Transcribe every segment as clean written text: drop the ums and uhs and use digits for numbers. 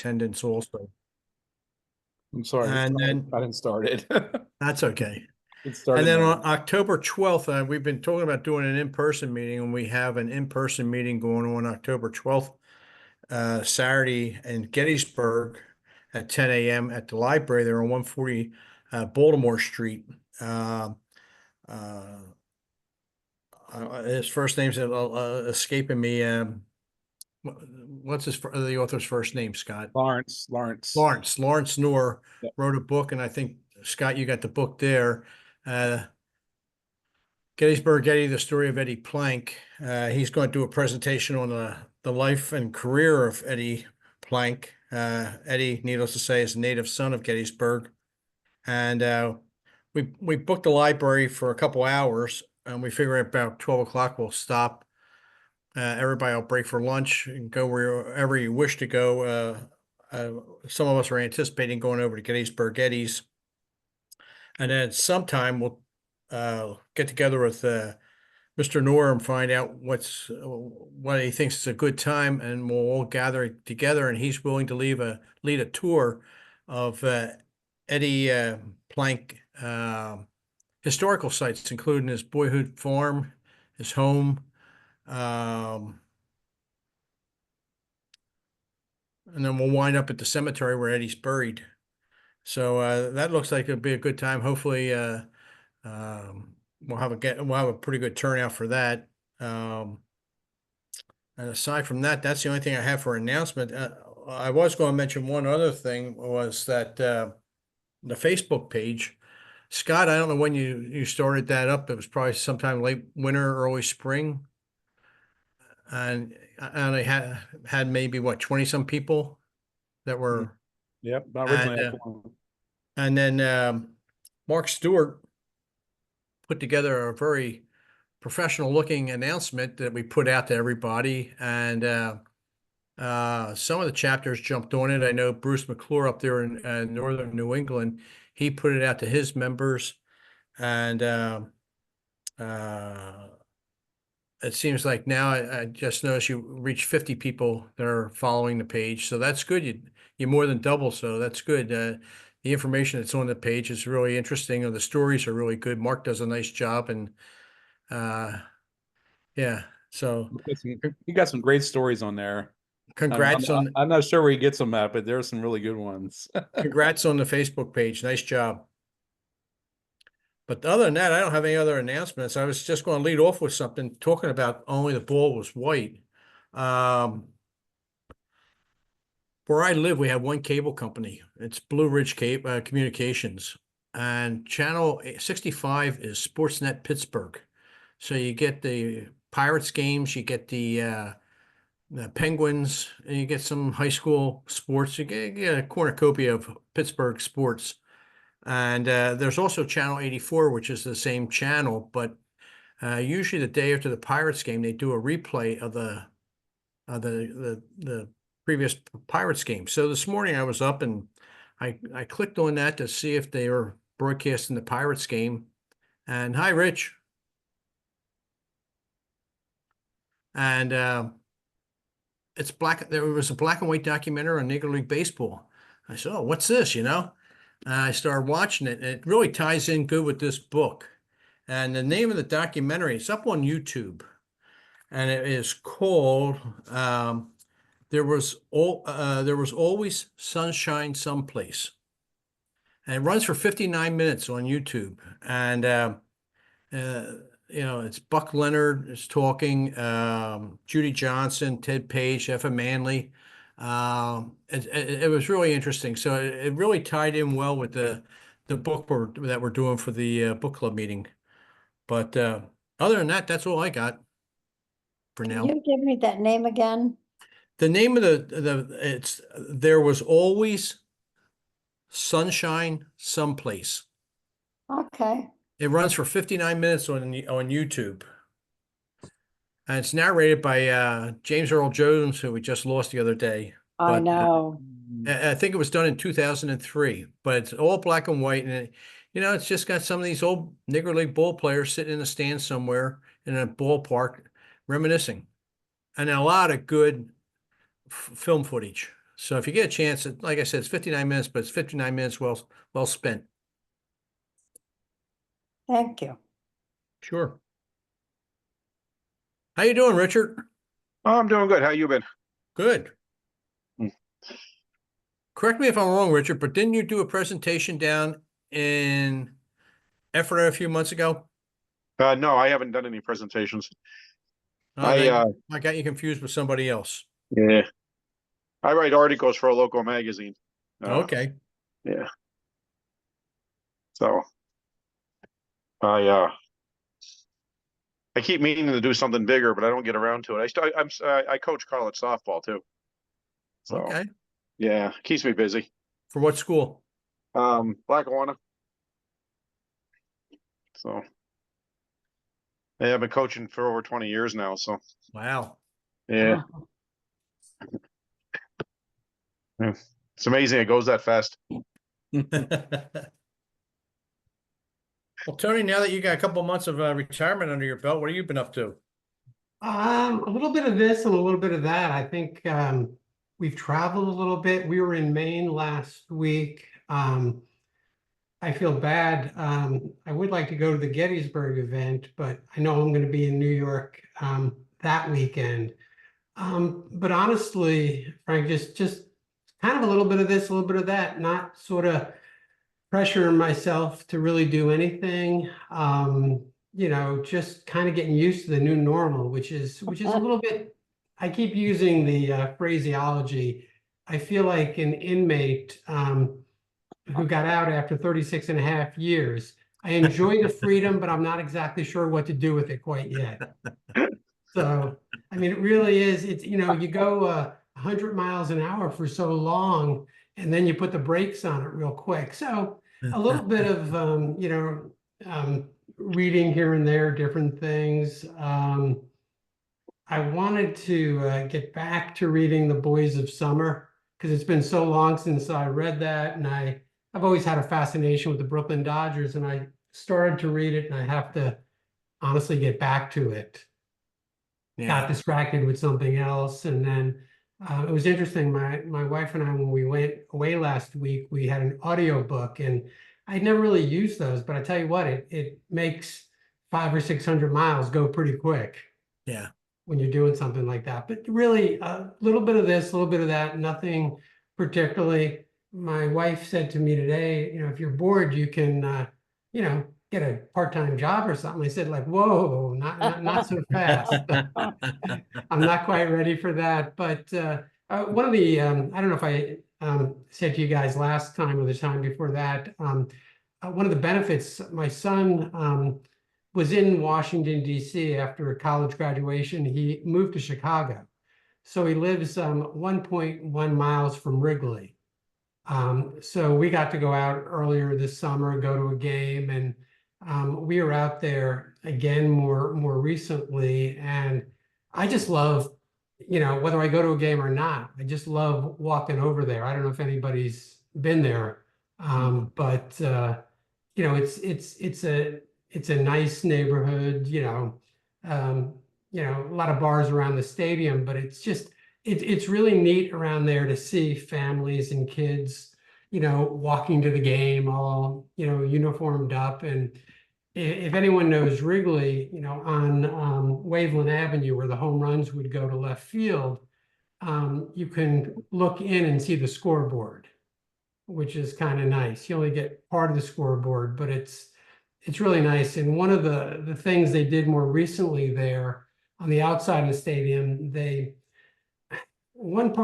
attendance also. I'm sorry. And then I didn't start it. that's okay. It And started then now. on October 12th, we've been talking about doing an in-person meeting, and we have an in-person meeting going on October 12th, Saturday in Gettysburg at 10 a.m. at the library there on 140 Baltimore Street. Uh, uh, his first name's escaping me. What's the author's first name, Scott? Lawrence. Lawrence Noor Yep. wrote a book, and I think, Scott, you got the book there. Gettysburg Eddie, the story of Eddie Plank. He's going to do a presentation on the life and career of Eddie Plank. Eddie, needless to say, is a native son of Gettysburg. And we booked the library for a couple hours, and we figure about 12 o'clock we'll stop. Everybody will break for lunch and go wherever you wish to go. Some of us are anticipating going over to Gettysburg Eddie's. And then sometime we'll get together with Mr. Noor and find out what he thinks is a good time, and we'll all gather together. And he's willing to lead a tour of Eddie Plank historical sites, including his boyhood farm, his home, and then we'll wind up at the cemetery where Eddie's buried. So that looks like it'll be a good time. Hopefully, we'll have a pretty good turnout for that. And aside from that, that's the only thing I have for announcement. I was going to mention one other thing, was that the Facebook page. Scott, I don't know when you started that up. It was probably sometime late winter, early spring, and I had maybe what, 20 some people that were. Yep. And Originally, I formed. and then Mark Stewart put together a very professional looking announcement that we put out to everybody, and some of the chapters jumped on it. I know Bruce McClure up there in northern New England, he put it out to his members, and uh, it seems like now I just noticed you reached 50 people that are following the page, so that's good. You more than double, so that's good. The information that's on the page is really interesting, and the stories are really good. Mark does a nice job, and uh, yeah, so You got some great stories on there. congrats on I'm not sure where he gets them at, but there are some really good ones. congrats on the Facebook page. Nice job. But other than that, I don't have any other announcements. I was just going to lead off with something talking about only the ball was white. Where I live, we have one cable company. It's Blue Ridge Communications, and channel 65 is Sportsnet Pittsburgh. So you get the Pirates games, you get the Penguins, and you get some high school sports. You get a cornucopia of Pittsburgh sports. And there's also channel 84, which is the same channel, but usually the day after the Pirates game, they do a replay of the previous Pirates game. So this morning I was up and I clicked on that to see if they were broadcasting the Pirates game. And hi, Rich. And it's black. There was a black and white documentary on Negro League Baseball. I said, "Oh, what's this?" I started watching it, and it really ties in good with this book. And the name of the documentary, it's up on YouTube, and it is called there was always sunshine someplace." And it runs for 59 minutes on YouTube. And uh, it's Buck Leonard is talking, Judy Johnson, Ted Page, Effa Manley. It was really interesting. So it really tied in well with the book that we're doing for the book club meeting. But other than that, that's all I got for Can now. you give me that name again? The name of it's There Was Always Sunshine Someplace. Okay. It runs for 59 minutes on YouTube. And it's narrated by James Earl Jones, who we just lost the other day. I But know. I think it was done in 2003, but it's all black and white. And, it's just got some of these old Negro League ball players sitting in a stand somewhere in a ballpark reminiscing. And a lot of good film footage. So if you get a chance, like I said, it's 59 minutes, but it's 59 minutes well spent. Thank you. Sure. How you doing, Richard? Oh, I'm doing good. How you been? Good. Hmm. Correct me if I'm wrong, Richard, but didn't you do a presentation down in Ephrata a few months ago? No, I haven't done any presentations. Oh, I got you confused with somebody else. Yeah, I write articles for a local magazine. Okay. Yeah. So I keep meaning to do something bigger, but I don't get around to it. I coach college softball too. So Okay. yeah, keeps me busy. For what school? Lackawanna. So yeah, I've been coaching for over 20 years now. So Wow. yeah, it's amazing it goes that fast. Well, Tony, now that you got a couple months of retirement under your belt, what have you been up to? A little bit of this and a little bit of that. I think we've traveled a little bit. We were in Maine last week. I feel bad. I would like to go to the Gettysburg event, but I know I'm going to be in New York that weekend. But honestly, Frank, just kind of a little bit of this, a little bit of that, not sort of pressuring myself to really do anything. Just kind of getting used to the new normal, which is a little bit, I keep using the phraseology. I feel like an inmate who got out after 36 and a half years. I enjoy the freedom, but I'm not exactly sure what to do with it quite yet. So, I mean, it really is, you go 100 miles an hour for so long, and then you put the brakes on it real quick. So a little bit of, reading here and there, different things. I wanted to get back to reading The Boys of Summer because it's been so long since I read that. And I've always had a fascination with the Brooklyn Dodgers, and I started to read it, and I have to honestly get back to it. Got distracted with something else. And then it was interesting. My wife and I, when we went away last week, we had an audio book, and I'd never really used those, but I tell you what, it makes 500 or 600 miles go pretty quick. Yeah. When you're doing something like that. But really a little bit of this, a little bit of that, nothing particularly. My wife said to me today, if you're bored, you can, get a part-time job or something. I said, like, whoa, not so fast. I'm not quite ready for that. But one of the, I don't know if I said to you guys last time or the time before that, one of the benefits, my son was in Washington, D.C. after college graduation. He moved to Chicago. So he lives 1.1 miles from Wrigley. So we got to go out earlier this summer, go to a game, and we were out there again more recently. And I just love, whether I go to a game or not, I just love walking over there. I don't know if anybody's been there, but it's a nice neighborhood. A lot of bars around the stadium, but it's really neat around there to see families and kids, walking to the game all, uniformed up. And if anyone knows Wrigley, on Waveland Avenue, where the home runs would go to left field, you can look in and see the scoreboard, which is kind of nice. You only get part of the scoreboard, but it's really nice. And one of the things they did more recently there on the outside of the stadium, one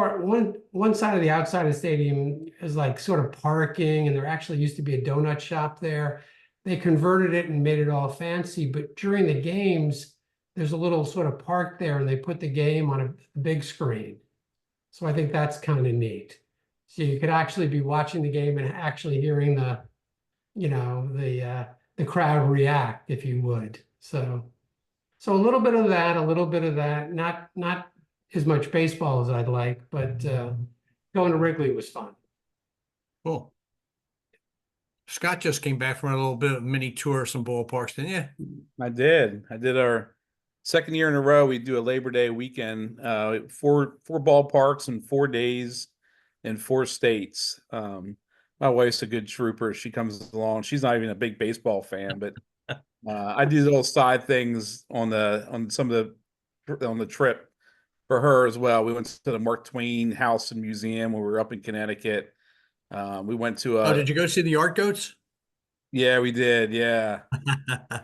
side of the outside of the stadium is like sort of parking, and there actually used to be a donut shop there. They converted it and made it all fancy, but during the games, there's a little sort of park there, and they put the game on a big screen. So I think that's kind of neat. So you could actually be watching the game and actually hearing the crowd react, if you would. So a little bit of that, not as much baseball as I'd like, but going to Wrigley was fun. Cool. Scott just came back from a little bit of mini tour of some ballparks, didn't you? I did our second year in a row. We do a Labor Day weekend, four ballparks in 4 days. in 4 states. My wife's a good trooper. She comes along. She's not even a big baseball fan, but I do little side things on the trip for her as well. We went to the Mark Twain House and Museum when we were up in Connecticut. We went to Oh, did you go see the art goats? yeah, we did. Yeah.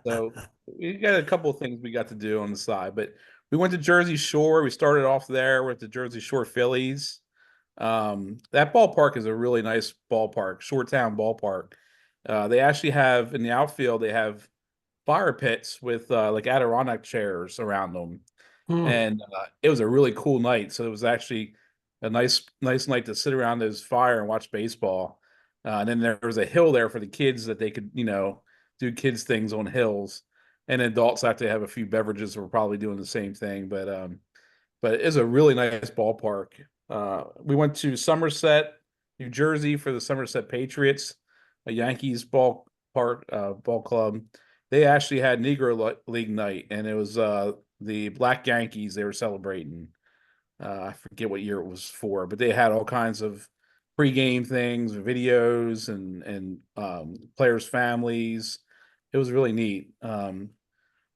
So we got a couple of things we got to do on the side, but we went to Jersey Shore. We started off there with the Jersey Shore Phillies. That ballpark is a really nice ballpark, Shoretown ballpark. They actually have in the outfield, they have fire pits with like Adirondack chairs around them. Hmm. And it was a really cool night. So it was actually a nice night to sit around this fire and watch baseball. And then there was a hill there for the kids that they could, do kids things on hills. And adults actually have a few beverages. We're probably doing the same thing, but it's a really nice ballpark. We went to Somerset, New Jersey for the Somerset Patriots, a Yankees ball club. They actually had Negro League night, and it was the Black Yankees they were celebrating. I forget what year it was for, but they had all kinds of pregame things, videos, and players' families. It was really neat. Then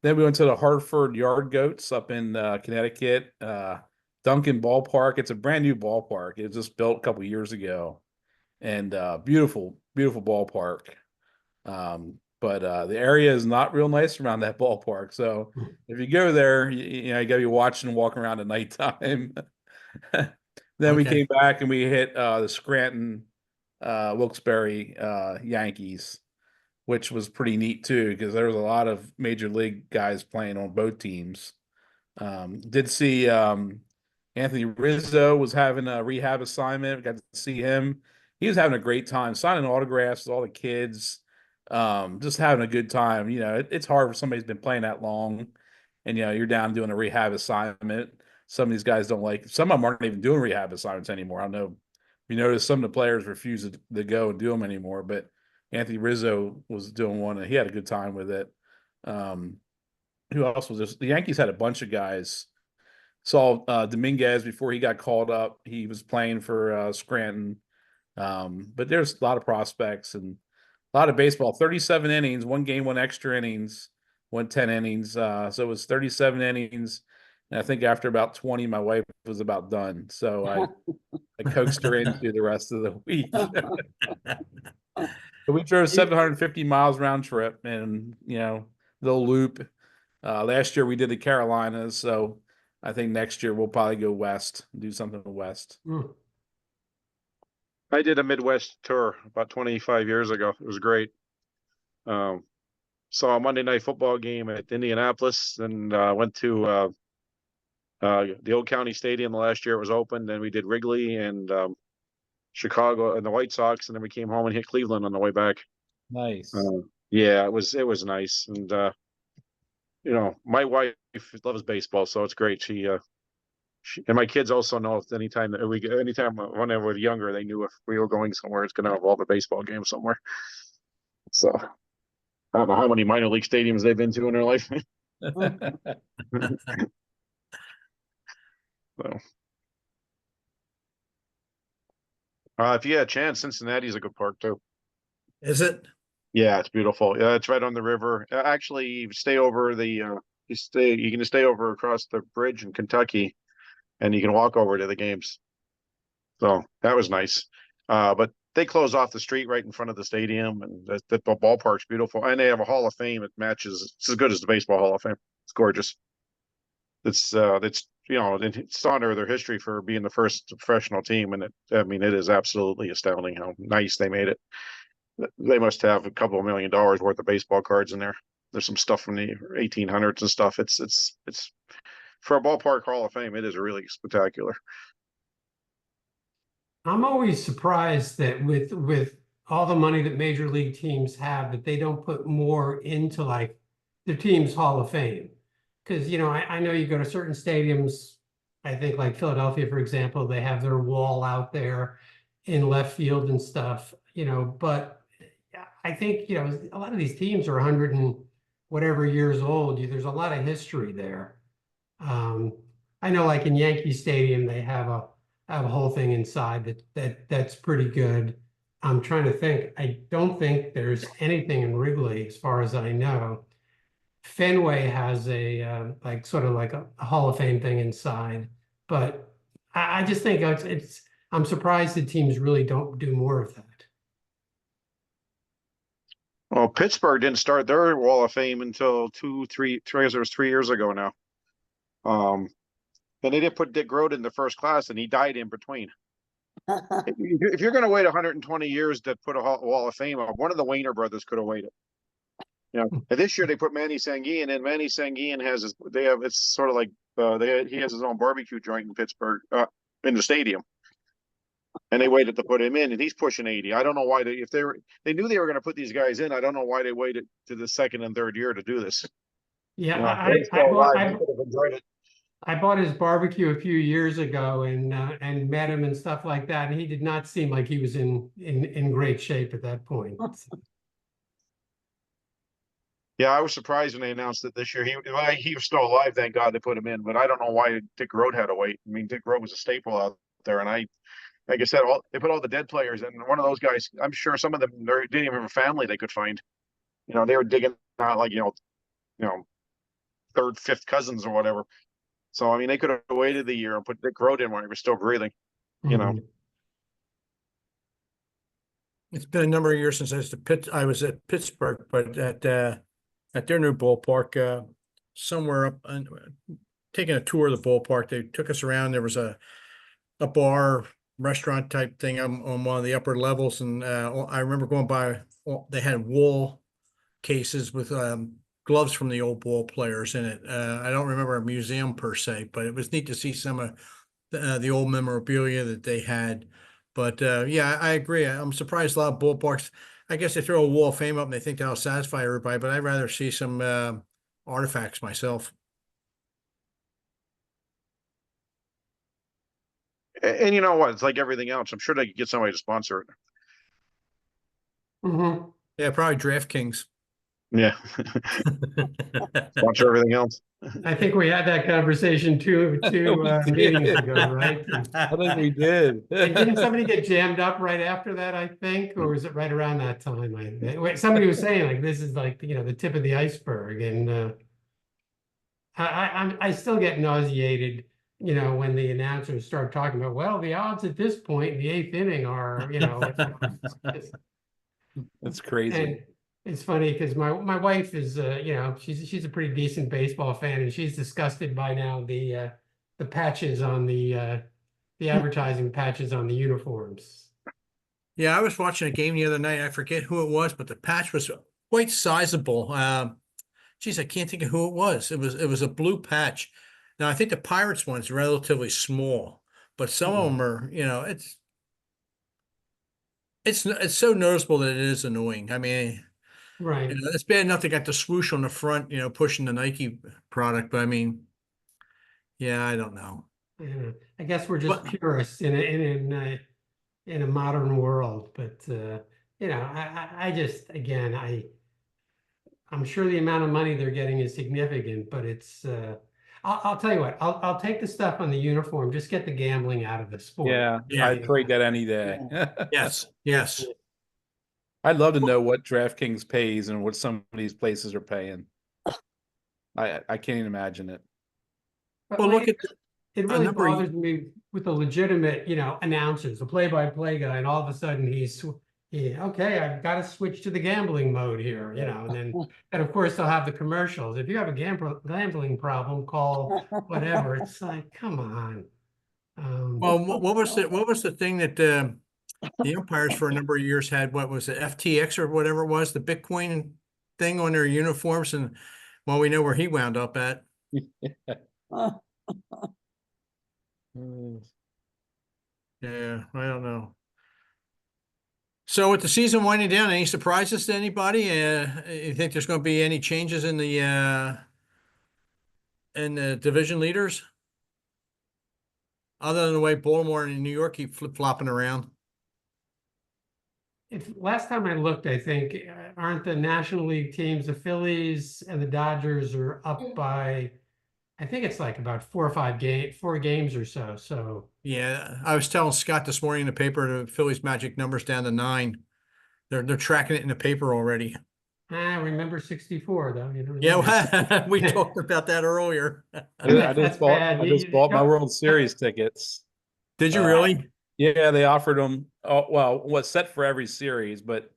we went to the Hartford Yard Goats up in Connecticut, Duncan Ballpark. It's a brand new ballpark. It was just built a couple years ago, and beautiful, beautiful ballpark. But the area is not real nice around that ballpark. So if you go there, you got to be watching and walking around at nighttime. Then we Okay. came back and we hit the Scranton, Wilkes-Barre Yankees, which was pretty neat too, because there was a lot of major league guys playing on both teams. Did see Anthony Rizzo was having a rehab assignment. Got to see him. He was having a great time signing autographs with all the kids, just having a good time. It's hard for somebody who's been playing that long, and you're down doing a rehab assignment. Some of these guys don't like. Some of them aren't even doing rehab assignments anymore. I don't know. You notice some of the players refuse to go and do them anymore, but Anthony Rizzo was doing one, and he had a good time with it. Who else was this? The Yankees had a bunch of guys. Saw Dominguez before he got called up. He was playing for Scranton. But there's a lot of prospects and a lot of baseball. 37 innings, one game, one extra innings, went 10 innings. So it was 37 innings. And I think after about 20, my wife was about done. So I coaxed her into the rest of the week. But we drove 750 miles round trip and, little loop. Last year we did the Carolinas. So I think next year we'll probably go west, do something west. I did a Midwest tour about 25 years ago. It was great. Saw a Monday Night Football game at Indianapolis, and went to the Old County Stadium the last year it was open. Then we did Wrigley and Chicago and the White Sox, and then we came home and hit Cleveland on the way back. Nice. Yeah, it was nice, and my wife loves baseball, so it's great. She and my kids also know if anytime when they were younger, they knew if we were going somewhere, it's going to involve a baseball game somewhere. So I don't know how many minor league stadiums they've been to in their life. So, if you had a chance, Cincinnati's a good park too. Is it? Yeah, it's beautiful. Yeah, it's right on the river. Actually, you stay over you can stay over across the bridge in Kentucky, and you can walk over to the games. So that was nice. But they close off the street right in front of the stadium, and the ballpark's beautiful. And they have a Hall of Fame. It matches. It's as good as the Baseball Hall of Fame. It's gorgeous. It's it's honor their history for being the first professional team, and it is absolutely astounding how nice they made it. They must have a couple of $1 million worth of baseball cards in there. There's some stuff from the 1800s and stuff. It's for a ballpark Hall of Fame. It is really spectacular. I'm always surprised that with all the money that major league teams have, that they don't put more into like their team's Hall of Fame. Because, I know you go to certain stadiums, I think like Philadelphia, for example, they have their wall out there in left field and stuff, but I think, a lot of these teams are 100 and whatever years old. There's a lot of history there. I know like in Yankee Stadium, they have have a whole thing inside that's pretty good. I'm trying to think. I don't think there's anything in Wrigley, as far as I know. Fenway has a like sort of like a Hall of Fame thing inside, but I just think it's I'm surprised the teams really don't do more of that. Well, Pittsburgh didn't start their Wall of Fame until 3 years ago now. And they didn't put Dick Groat in the first class, and he died in between. If you're going to wait 120 years to put a Wall of Fame up, one of the Wayner brothers could have waited. And this year they put Manny Sanguian in. Manny Sanguian it's sort of like he has his own barbecue joint in Pittsburgh, in the stadium, and they waited to put him in, and he's pushing 80. I don't know why they knew they were going to put these guys in. I don't know why they waited to the second and third year to do this. Yeah, They could have enjoyed it. I bought his barbecue a few years ago and met him and stuff like that, and he did not seem like he was in great shape at that point. Yeah, I was surprised when they announced it this year. He was still alive, thank God they put him in. But I don't know why Dick Groat had to wait. I mean, Dick Groat was a staple out there, and like I said, they put all the dead players in. One of those guys, I'm sure some of them didn't even have a family they could find. They were digging out like third, fifth cousins or whatever. So I mean, they could have waited the year and put Dick Groat in when he was still breathing. It's been a number of years since I was at Pittsburgh, but at their new ballpark, somewhere up and taking a tour of the ballpark, they took us around. There was a bar restaurant type thing on one of the upper levels, and I remember going by. They had wall cases with gloves from the old ball players in it. I don't remember a museum per se, but it was neat to see some of the old memorabilia that they had. But yeah, I agree. I'm surprised a lot of ballparks, I guess they throw a Wall of Fame up and they think that'll satisfy everybody, but I'd rather see some artifacts myself. And you know what? It's like everything else. I'm sure they could get somebody to sponsor it. Yeah, probably DraftKings. Yeah. Sponsor everything else. I think we had that conversation two meetings ago, right? I think we did. And didn't somebody get jammed up right after that, I think, or was it right around that time? Somebody was saying like this is like the tip of the iceberg, and I still get nauseated, when the announcers start talking about, well, the odds at this point in the eighth inning are, That's crazy. And it's funny because my wife is, she's a pretty decent baseball fan, and she's disgusted by now the patches on the advertising patches on the uniforms. Yeah, I was watching a game the other night. I forget who it was, but the patch was quite sizable. Geez, I can't think of who it was. It was a blue patch. Now I think the Pirates one's relatively small, but some of them are, it's so noticeable that it is annoying. I mean, right. It's bad enough they got the swoosh on the front, pushing the Nike product, but I mean, yeah, I don't know. I guess we're just purists in a modern world, but I just, again, I'm sure the amount of money they're getting is significant, but it's I'll tell you what, I'll take the stuff on the uniform, just get the gambling out of the sport. Yeah, I'd trade that any day. Yes. I'd love to know what DraftKings pays and what some of these places are paying. I can't even imagine it. But Well, look at it really bothers me with the legitimate, announcers, the play-by-play guy, and all of a sudden okay, I've got to switch to the gambling mode here, and then and of course they'll have the commercials. If you have a gambling problem, call whatever. It's like, come on. Well, what was the thing that the umpires for a number of years had? What was it, FTX or whatever it was, the Bitcoin thing on their uniforms? And well, we know where he wound up at. Yeah, I don't know. So with the season winding down, any surprises to anybody? You think there's going to be any changes in the division leaders? Other than the way Baltimore and New York keep flip-flopping around? Last time I looked, I think, aren't the National League teams, the Phillies and the Dodgers are up by I think it's like about 4 games or so. So Yeah, I was telling Scott this morning in the paper, the Phillies magic number's down to 9. They're tracking it in the paper already. I remember 64 though. You know. Yeah, we talked about that earlier. That's bad. I just bought my World Series tickets. Did you Uh, really? Yeah, they offered them. Oh, well, what's set for every series, but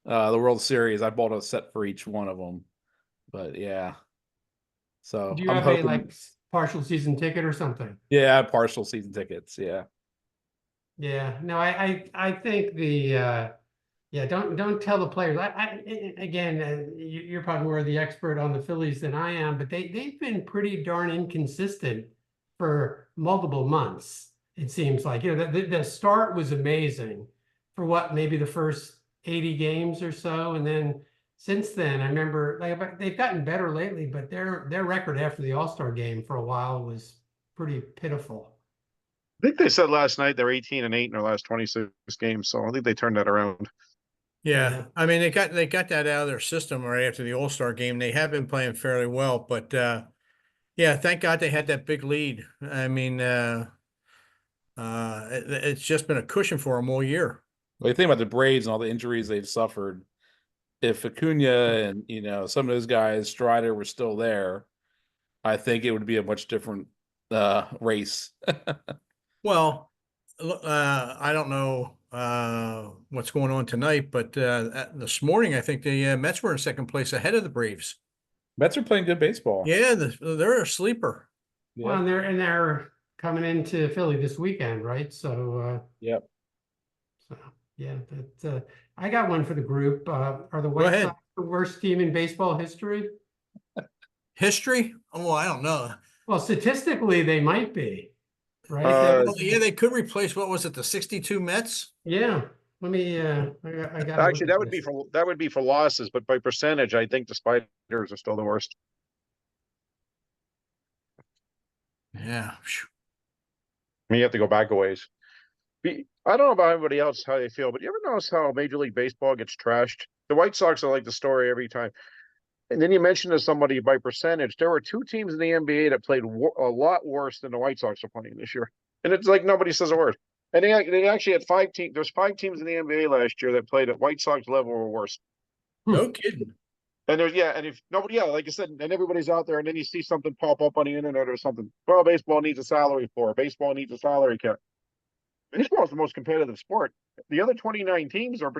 the World Series, I bought a set for each one of them. But yeah, so Do you I'm have a hoping. partial season ticket or something? Yeah, I have partial season tickets. Yeah, Yeah. No, I think yeah, don't tell the players. Again, you're probably more the expert on the Phillies than I am, but they've been pretty darn inconsistent for multiple months. It seems like, you know, the start was amazing for what, maybe the first 80 games or so, and then since then, I remember like they've gotten better lately, but their record after the All-Star game for a while was pretty pitiful. I think they said last night they're 18-8 in their last 26 games, so I think they turned that around. Yeah, Yeah. I mean they got that out of their system right after the All-Star game. They have been playing fairly well, but yeah, thank God they had that big lead. I mean, it's just been a cushion for them all year. well, you think about the Braves and all the injuries they've suffered. If Acuna and some of those guys, Strider, were still there, I think it would be a much different race. Well, I don't know what's going on tonight, but this morning I think the Mets were in second place ahead of the Braves. Mets are playing good baseball. Yeah, they're a sleeper. Well, Yeah. and they're coming into Philly this weekend, right? So Yep. so yeah, I got one for the group. Are the White ahead. Sox the worst team in baseball history? History? Oh, I don't know. Well, statistically, they might be, right? Uh, Yeah, they could replace, what was it, the 62 Mets? Yeah. Let me. I got Actually, that would be for losses, but by percentage, I think the Spiders are still the worst. Yeah. Phew. I mean, you have to go back a ways. I don't know about everybody else how they feel, but you ever notice how Major League Baseball gets trashed? The White Sox are like the story every time. And then you mentioned to somebody by percentage, there were 2 teams in the NBA that played a lot worse than the White Sox are playing this year, and it's like nobody says a word. And they actually had 5 teams. There's 5 teams in the NBA last year that played at White Sox level or worse. No kidding. And there's and if nobody, like I said, and everybody's out there, and then you see something pop up on the internet or something. Well, baseball needs a salary floor. Baseball needs a salary cap. Baseball is the most competitive sport. The other 29 teams are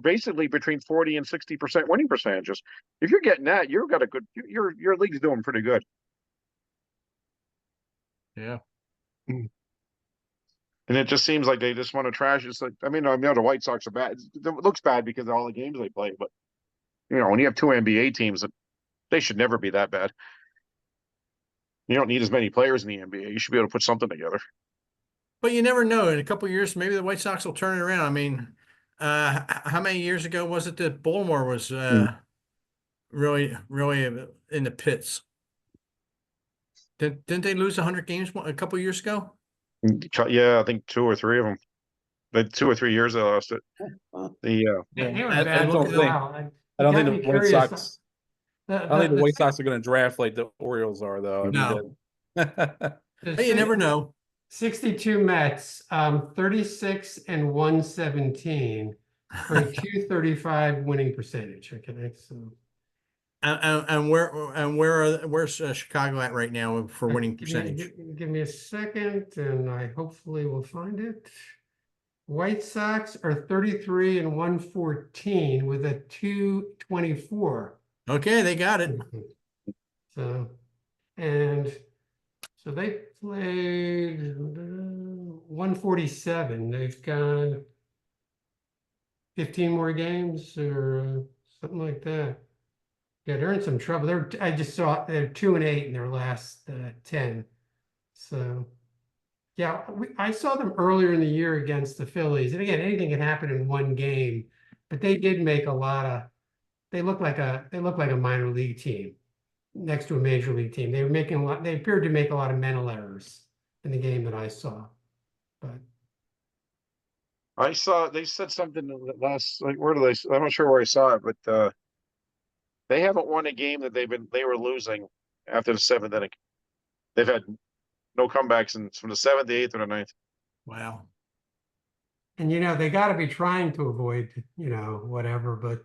basically between 40 and 60% winning percentages. If you're getting that, you've got a good. Your league's doing pretty good. Yeah. And it just seems like they just want to trash. It's like, I know the White Sox are bad. It looks bad because of all the games they play, but when you have 2 NBA teams, they should never be that bad. You don't need as many players in the NBA. You should be able to put something together. But you never know. In a couple of years, maybe the White Sox will turn it around. I mean, how many years ago was it that Baltimore was really, really in the pits? Didn't they lose 100 games a couple of years ago? Yeah, I think 2 or 3 of them. The 2 or 3 years they lost it. They were I bad don't for a think- while. I don't It think got the me White curious. Sox. I don't think the White Sox are going to draft like the Orioles are, though. I mean, No. The Hey, you never know. 62 Mets, 36 and 117 for a 235 winning percentage. Okay, so Where's Chicago at right now for winning give me, percentage? give me a second, and I hopefully will find it. White Sox are 33 and 114 with a 224. Okay, they got it. So, and so they played 147. They've got 15 more games or something like that. Yeah, they're in some trouble. I just saw they're 2-8 in their last 10. So, yeah, I saw them earlier in the year against the Phillies. And again, anything can happen in one game, but they did make a lot of. They look like a minor league team next to a major league team. They were making a lot. They appeared to make a lot of mental errors in the game that I saw. But I saw they said something last, like, where did I'm not sure where I saw it, but they haven't won a game that they were losing after the 7th inning. they've had no comebacks from the 7th, the 8th, or the 9th. Wow. And they got to be trying to avoid, whatever. But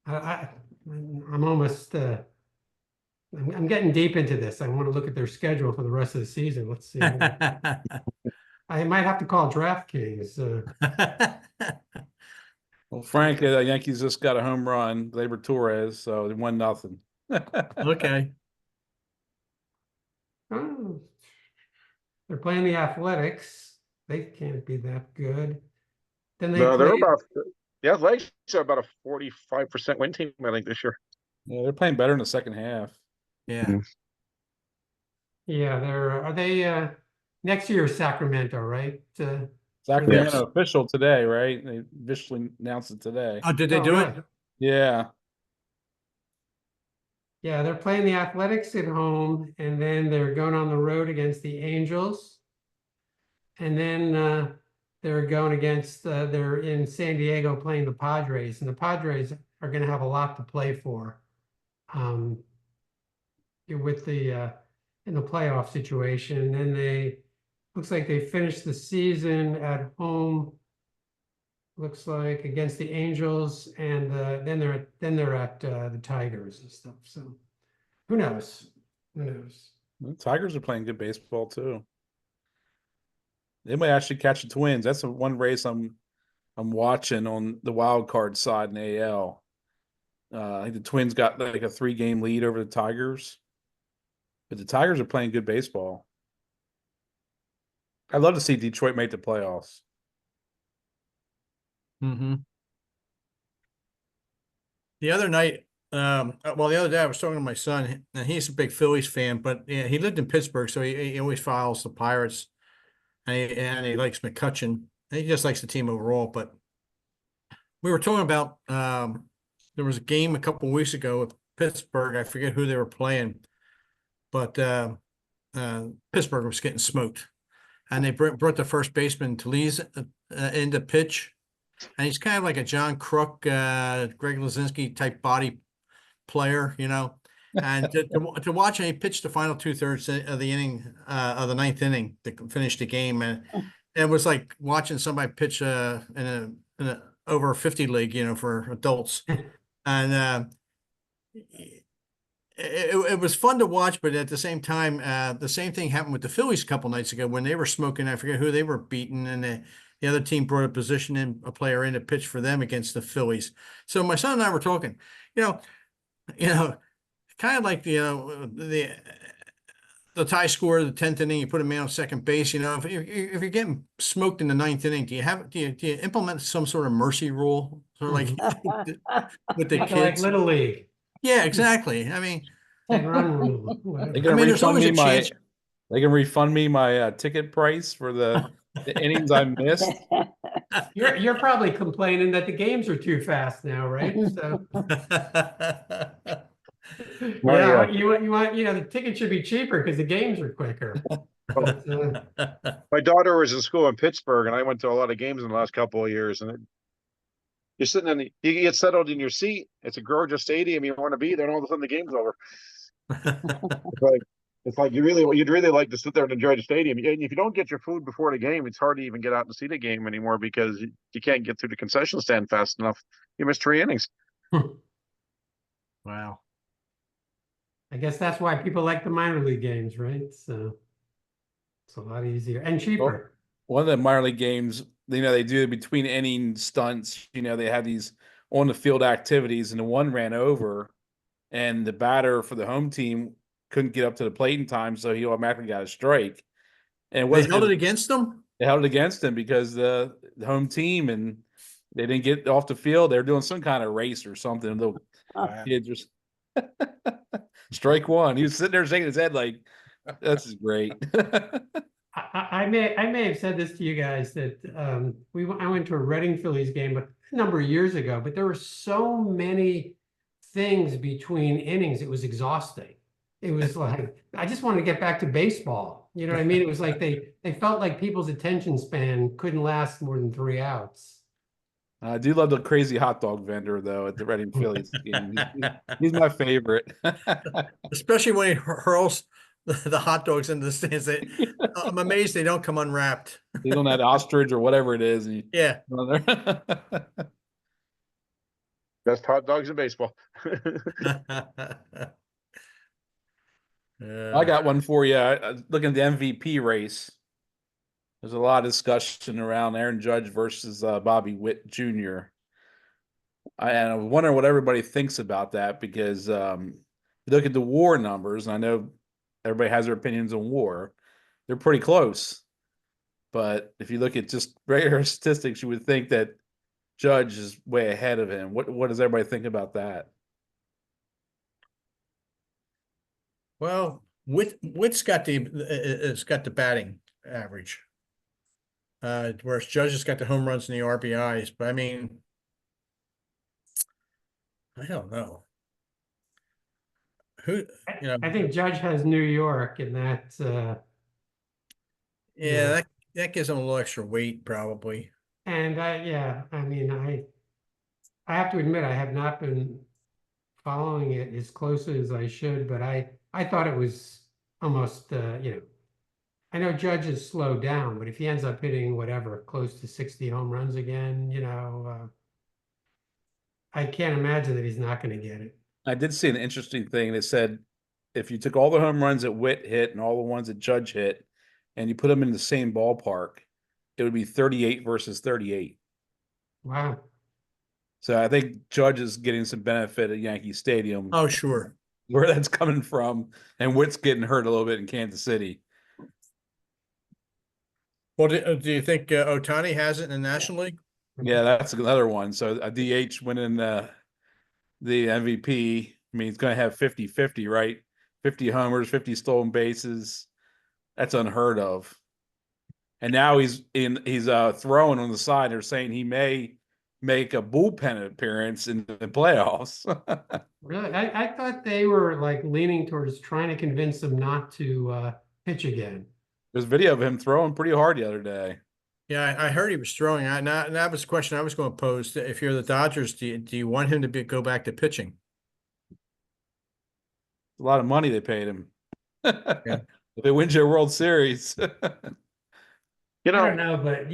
I'm almost. I'm getting deep into this. I want to look at their schedule for the rest of the season. Let's see. I might have to call DraftKings. Well, Frank, the Yankees just got a home run, Gleyber Torres, so they won nothing. Okay. Oh, they're playing the Athletics. They can't be that good. Then they No, they're play. about the Athletics are about a 45% win team, I think, this year. Yeah, they're playing better in the second half. Yeah. Yeah, are they next year is Sacramento, right? Sacramento Yes. official today, right? They officially announced it today. Oh, did they Oh, do really? it? Yeah. Yeah, they're playing the Athletics at home, and then they're going on the road against the Angels. And then they're going against, they're in San Diego playing the Padres, and the Padres are going to have a lot to play for with in the playoff situation. And then looks like they finished the season at home, looks like against the Angels, and then they're at the Tigers and stuff. So who knows? Who knows? The Tigers are playing good baseball too. They might actually catch the Twins. That's the one race I'm watching on the wild card side in AL. I think the Twins got like a 3-game lead over the Tigers, but the Tigers are playing good baseball. I'd love to see Detroit make the playoffs. Mm-hmm. The other night, the other day I was talking to my son, and he's a big Phillies fan, but yeah, he lived in Pittsburgh, so he always follows the Pirates, and he likes McCutcheon. He just likes the team overall. But we were talking about there was a game a couple of weeks ago with Pittsburgh. I forget who they were playing, but Pittsburgh was getting smoked, and they brought the first baseman Talese in to pitch. And he's kind of like a John Crook, Greg Lazinski type body player, And to watch him, he pitched the final 2/3 of the inning, of the 9th inning to finish the game, and it was like watching somebody pitch in a over 50 league, for adults, and it was fun to watch, but at the same time, the same thing happened with the Phillies a couple nights ago when they were smoking. I forget who they were beating, and the other team brought a player in to pitch for them against the Phillies. So my son and I were talking, kind of like the tie score of the 10th inning. You put a man on second base. If you're getting smoked in the 9th inning, do you implement some sort of mercy rule, sort of like with the Like kids? Little League, Yeah, exactly. I mean, 10-run rule, whatever. They can there's refund always me a my. chance. They can refund me my ticket price for the innings I missed. You're probably complaining that the games are too fast now, right? So yeah. you want the ticket should be cheaper because the games are quicker. But, My daughter was in school in Pittsburgh, and I went to a lot of games in the last couple of years. And you're sitting you get settled in your seat. It's a gorgeous stadium. You want to be there, and all of a sudden the game's over. It's like you'd really like to sit there and enjoy the stadium. And if you don't get your food before the game, it's hard to even get out and see the game anymore because you can't get through the concession stand fast enough. You miss 3 innings. Wow. I guess that's why people like the minor league games, right? So it's a lot easier and cheaper. One of the minor league games, they do between inning stunts. They have these on the field activities, and the one ran over, and the batter for the home team couldn't get up to the plate in time, so he automatically got a strike. And They held it against them? They held it against him because the home team, and they didn't get off the field. They were doing some kind of race or something. The kid just strike one. He was sitting there shaking his head like, "This is great." I may have said this to you guys that I went to a Reading Phillies game a number of years ago, but there were so many things between innings. It was exhausting. It was like I just wanted to get back to baseball. You know what I mean? It was like they felt like people's attention span couldn't last more than 3 outs. I do love the crazy hot dog vendor though at the Reading Phillies game. He's my favorite. Especially when he hurls the hot dogs in the stands. I'm amazed they don't come unwrapped. You don't have ostrich or whatever it is. And Yeah. Best hot dogs in baseball. I got one for you. Looking at the MVP race. There's a lot of discussion around Aaron Judge versus Bobby Witt Jr. I wonder what everybody thinks about that because you look at the WAR numbers, and I know everybody has their opinions on WAR. They're pretty close. But if you look at just regular statistics, you would think that Judge is way ahead of him. What does everybody think about that? Well, Witt's got it's got the batting average. Whereas Judge has got the home runs and the RBIs. But I mean, I don't know. Who, you know, I think Judge has New York, and that's yeah, that gives him a little extra weight, probably. and yeah, I mean, I have to admit I have not been following it as closely as I should, but I thought it was almost I know Judge has slowed down, but if he ends up hitting whatever close to 60 home runs again, I can't imagine that he's not going to get it. I did see an interesting thing that said if you took all the home runs that Witt hit and all the ones that Judge hit, and you put them in the same ballpark, it would be 38 versus 38. Wow. So I think Judge is getting some benefit at Yankee Stadium. Oh, sure. Where that's coming from, and Witt's getting hurt a little bit in Kansas City. Well, do you think Ohtani has it in the National League? Yeah, that's another one. So a DH winning the MVP. I mean, he's going to have 50-50, right? 50 homers, 50 stolen bases. That's unheard of. And now he's throwing on the side. They're saying he may make a bullpen appearance in the playoffs. Really? I thought they were like leaning towards trying to convince him not to pitch again. There's video of him throwing pretty hard the other day. Yeah, I heard he was throwing. And that was a question I was going to pose. If you're the Dodgers, do you want him to go back to pitching? A lot of money they paid him. Yeah. If they win your World Series. You I don't know, know, but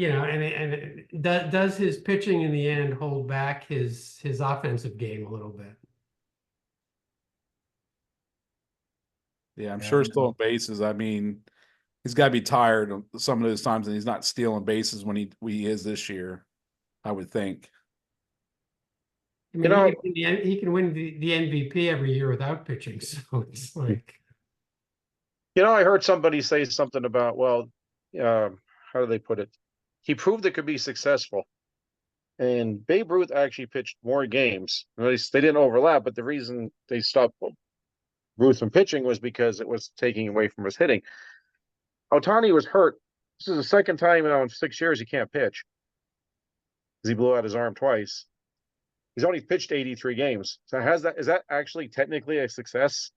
does his pitching in the end hold back his offensive game a little bit? Yeah, I'm Yeah, sure I know. stolen bases. I mean, he's got to be tired of some of those times, and he's not stealing bases when he is this year, I would think. I mean, You know- he can win the MVP every year without pitching, so it's like, I heard somebody say something about, well, how do they put it? He proved it could be successful. And Babe Ruth actually pitched more games. At least they didn't overlap, but the reason they stopped Ruth from pitching was because it was taking away from his hitting. Ohtani was hurt. This is the second time in 6 years he can't pitch because he blew out his arm twice. He's only pitched 83 games. So is that actually technically a success?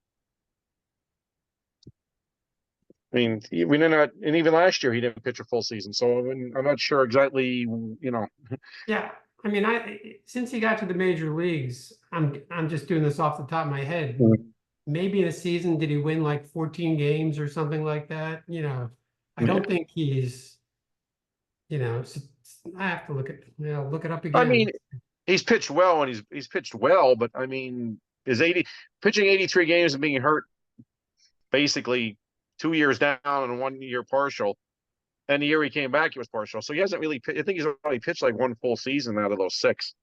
I mean, we did not, and even last year he didn't pitch a full season. So I'm not sure exactly, yeah. I mean, since he got to the major leagues, I'm just doing this off the top of my head. Mhm. Maybe in a season, did he win like 14 games or something like that? I don't think he's, I have to look it up again. I mean, he's pitched well and he's pitched well, but I mean, pitching 83 games and being hurt basically 2 years down and 1 year partial. And the year he came back, he was partial. So he hasn't really, I think he's only pitched like one full season out of those 6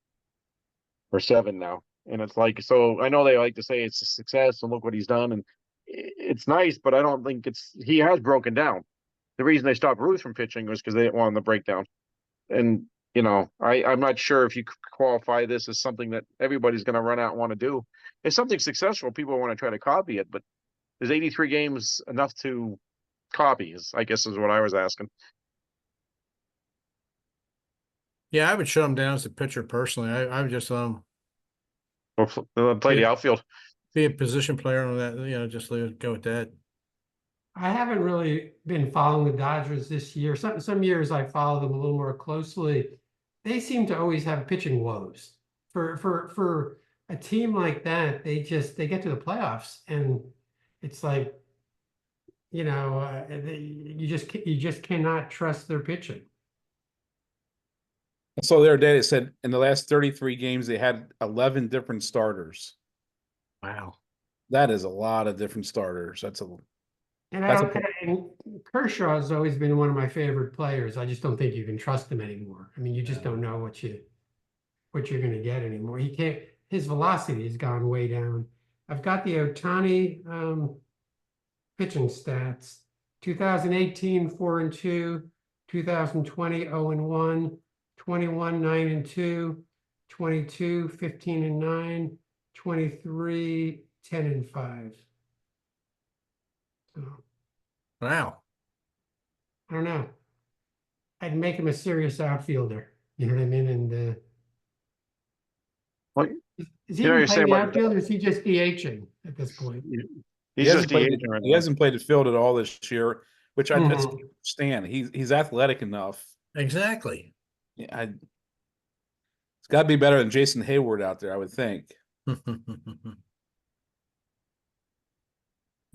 or 7 now. And it's like, so I know they like to say it's a success and look what he's done. And it's nice, but I don't think he has broken down. The reason they stopped Ruth from pitching was because they didn't want him to break down. And, I'm not sure if you qualify this as something that everybody's going to run out and want to do. It's something successful. People want to try to copy it, but is 83 games enough to copy, I guess is what I was asking. Yeah, I would shut him down as a pitcher personally. I would just Or play the Yeah. outfield. be a position player on that. Just go with that. I haven't really been following the Dodgers this year. Some years I follow them a little more closely. They seem to always have pitching woes. For a team like that, they get to the playoffs and it's like you know, you just cannot trust their pitching. So the other day they said in the last 33 games they had 11 different starters. Wow. That is a lot of different starters. That's a And That's and Kershaw has always been one of my favorite players. I just don't think you can trust him anymore. I mean, you just don't know what you're going to get anymore. He can't. His velocity has gone way down. I've got the Ohtani pitching stats. 2018, 4-2. 2020, 0-1. 21, 9-2. 22, 15-9. 23, 10-5. So Wow. I don't know. I'd make him a serious outfielder. You know what I mean? And Well, is he you know, even you're saying playing the about outfield, or is he just DHing at this point? he's just DHing right he now. hasn't played the field at all this year, which I just Mhm. can't understand. He's athletic enough. Exactly. Yeah, it's got to be better than Jason Hayward out there, I would think.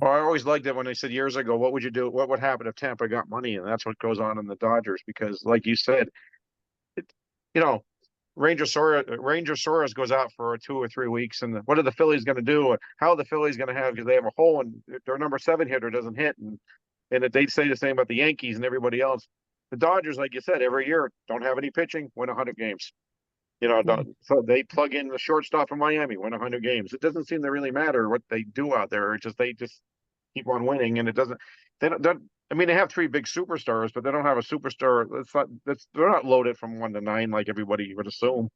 Well, I always liked it when they said years ago, what would you do? What would happen if Tampa got money? And that's what goes on in the Dodgers because, like you said, it, you know, Ranger Soros goes out for 2 or 3 weeks, and what are the Phillies going to do? How are the Phillies going to have because they have a hole and their number 7 hitter doesn't hit, and if they say the same about the Yankees and everybody else, the Dodgers, like you said, every year don't have any pitching, win 100 games. You know, so they plug in the shortstop in Miami, win 100 games. It doesn't seem to really matter what they do out there. It's just they just keep on winning, and it doesn't. They don't. I mean, they have 3 big superstars, but they don't have a superstar. They're not loaded from 1 to 9 like everybody would assume.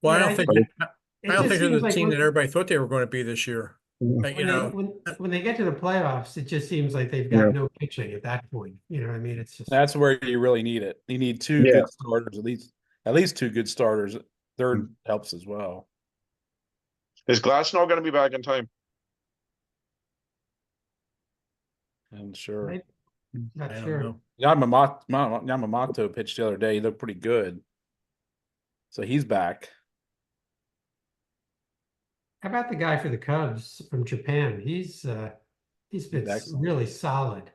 Well, Yeah, I it don't just think they're seems the like team that everybody thought they were going to be this year. You know, when they get to the playoffs, it just seems like they've got no pitching at that point. You know what I mean? It's just That's where you really need it. You need 2 Yeah. good starters, at least 2 good starters. Third helps as well. Is Glasnow going to be back in time? I'm sure. not I don't sure. know. Yamamoto pitched the other day. He looked pretty good. So he's back. How about the guy for the Cubs from Japan? He's been excellent. really solid.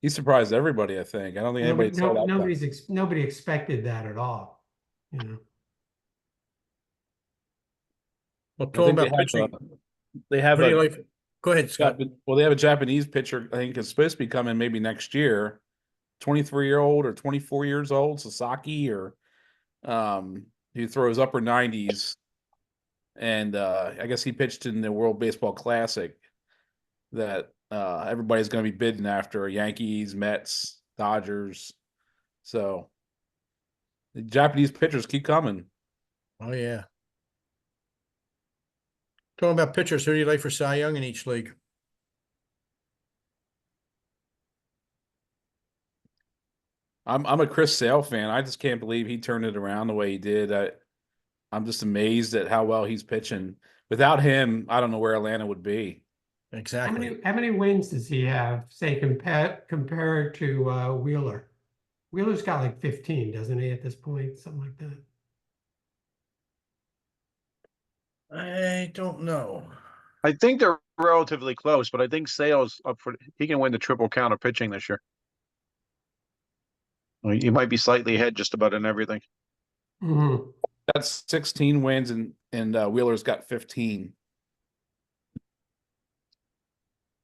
He surprised everybody, I think. I don't think anybody saw that coming. Nobody expected that at all. You know. Well, I talking think about pitching, they have what do you a like? Go ahead, Scott. well, they have a Japanese pitcher, I think is supposed to be coming maybe next year. 23-year-old or 24 years old, Sasaki, or who throws upper 90s. And I guess he pitched in the World Baseball Classic that everybody's going to be bidding after: Yankees, Mets, Dodgers. So the Japanese pitchers keep coming. Oh yeah. Talking about pitchers, who do you like for Cy Young in each league? I'm a Chris Sale fan. I just can't believe he turned it around the way he did. I'm just amazed at how well he's pitching. Without him, I don't know where Atlanta would be. Exactly. How many wins does he have? Say compared to Wheeler. Wheeler's got like 15, doesn't he, at this point? Something like that. I don't know. I think they're relatively close, but I think Sale's up for. He can win the triple count of pitching this year. He might be slightly ahead just about in everything. Mm-hmm. That's 16 wins, and Wheeler's got 15.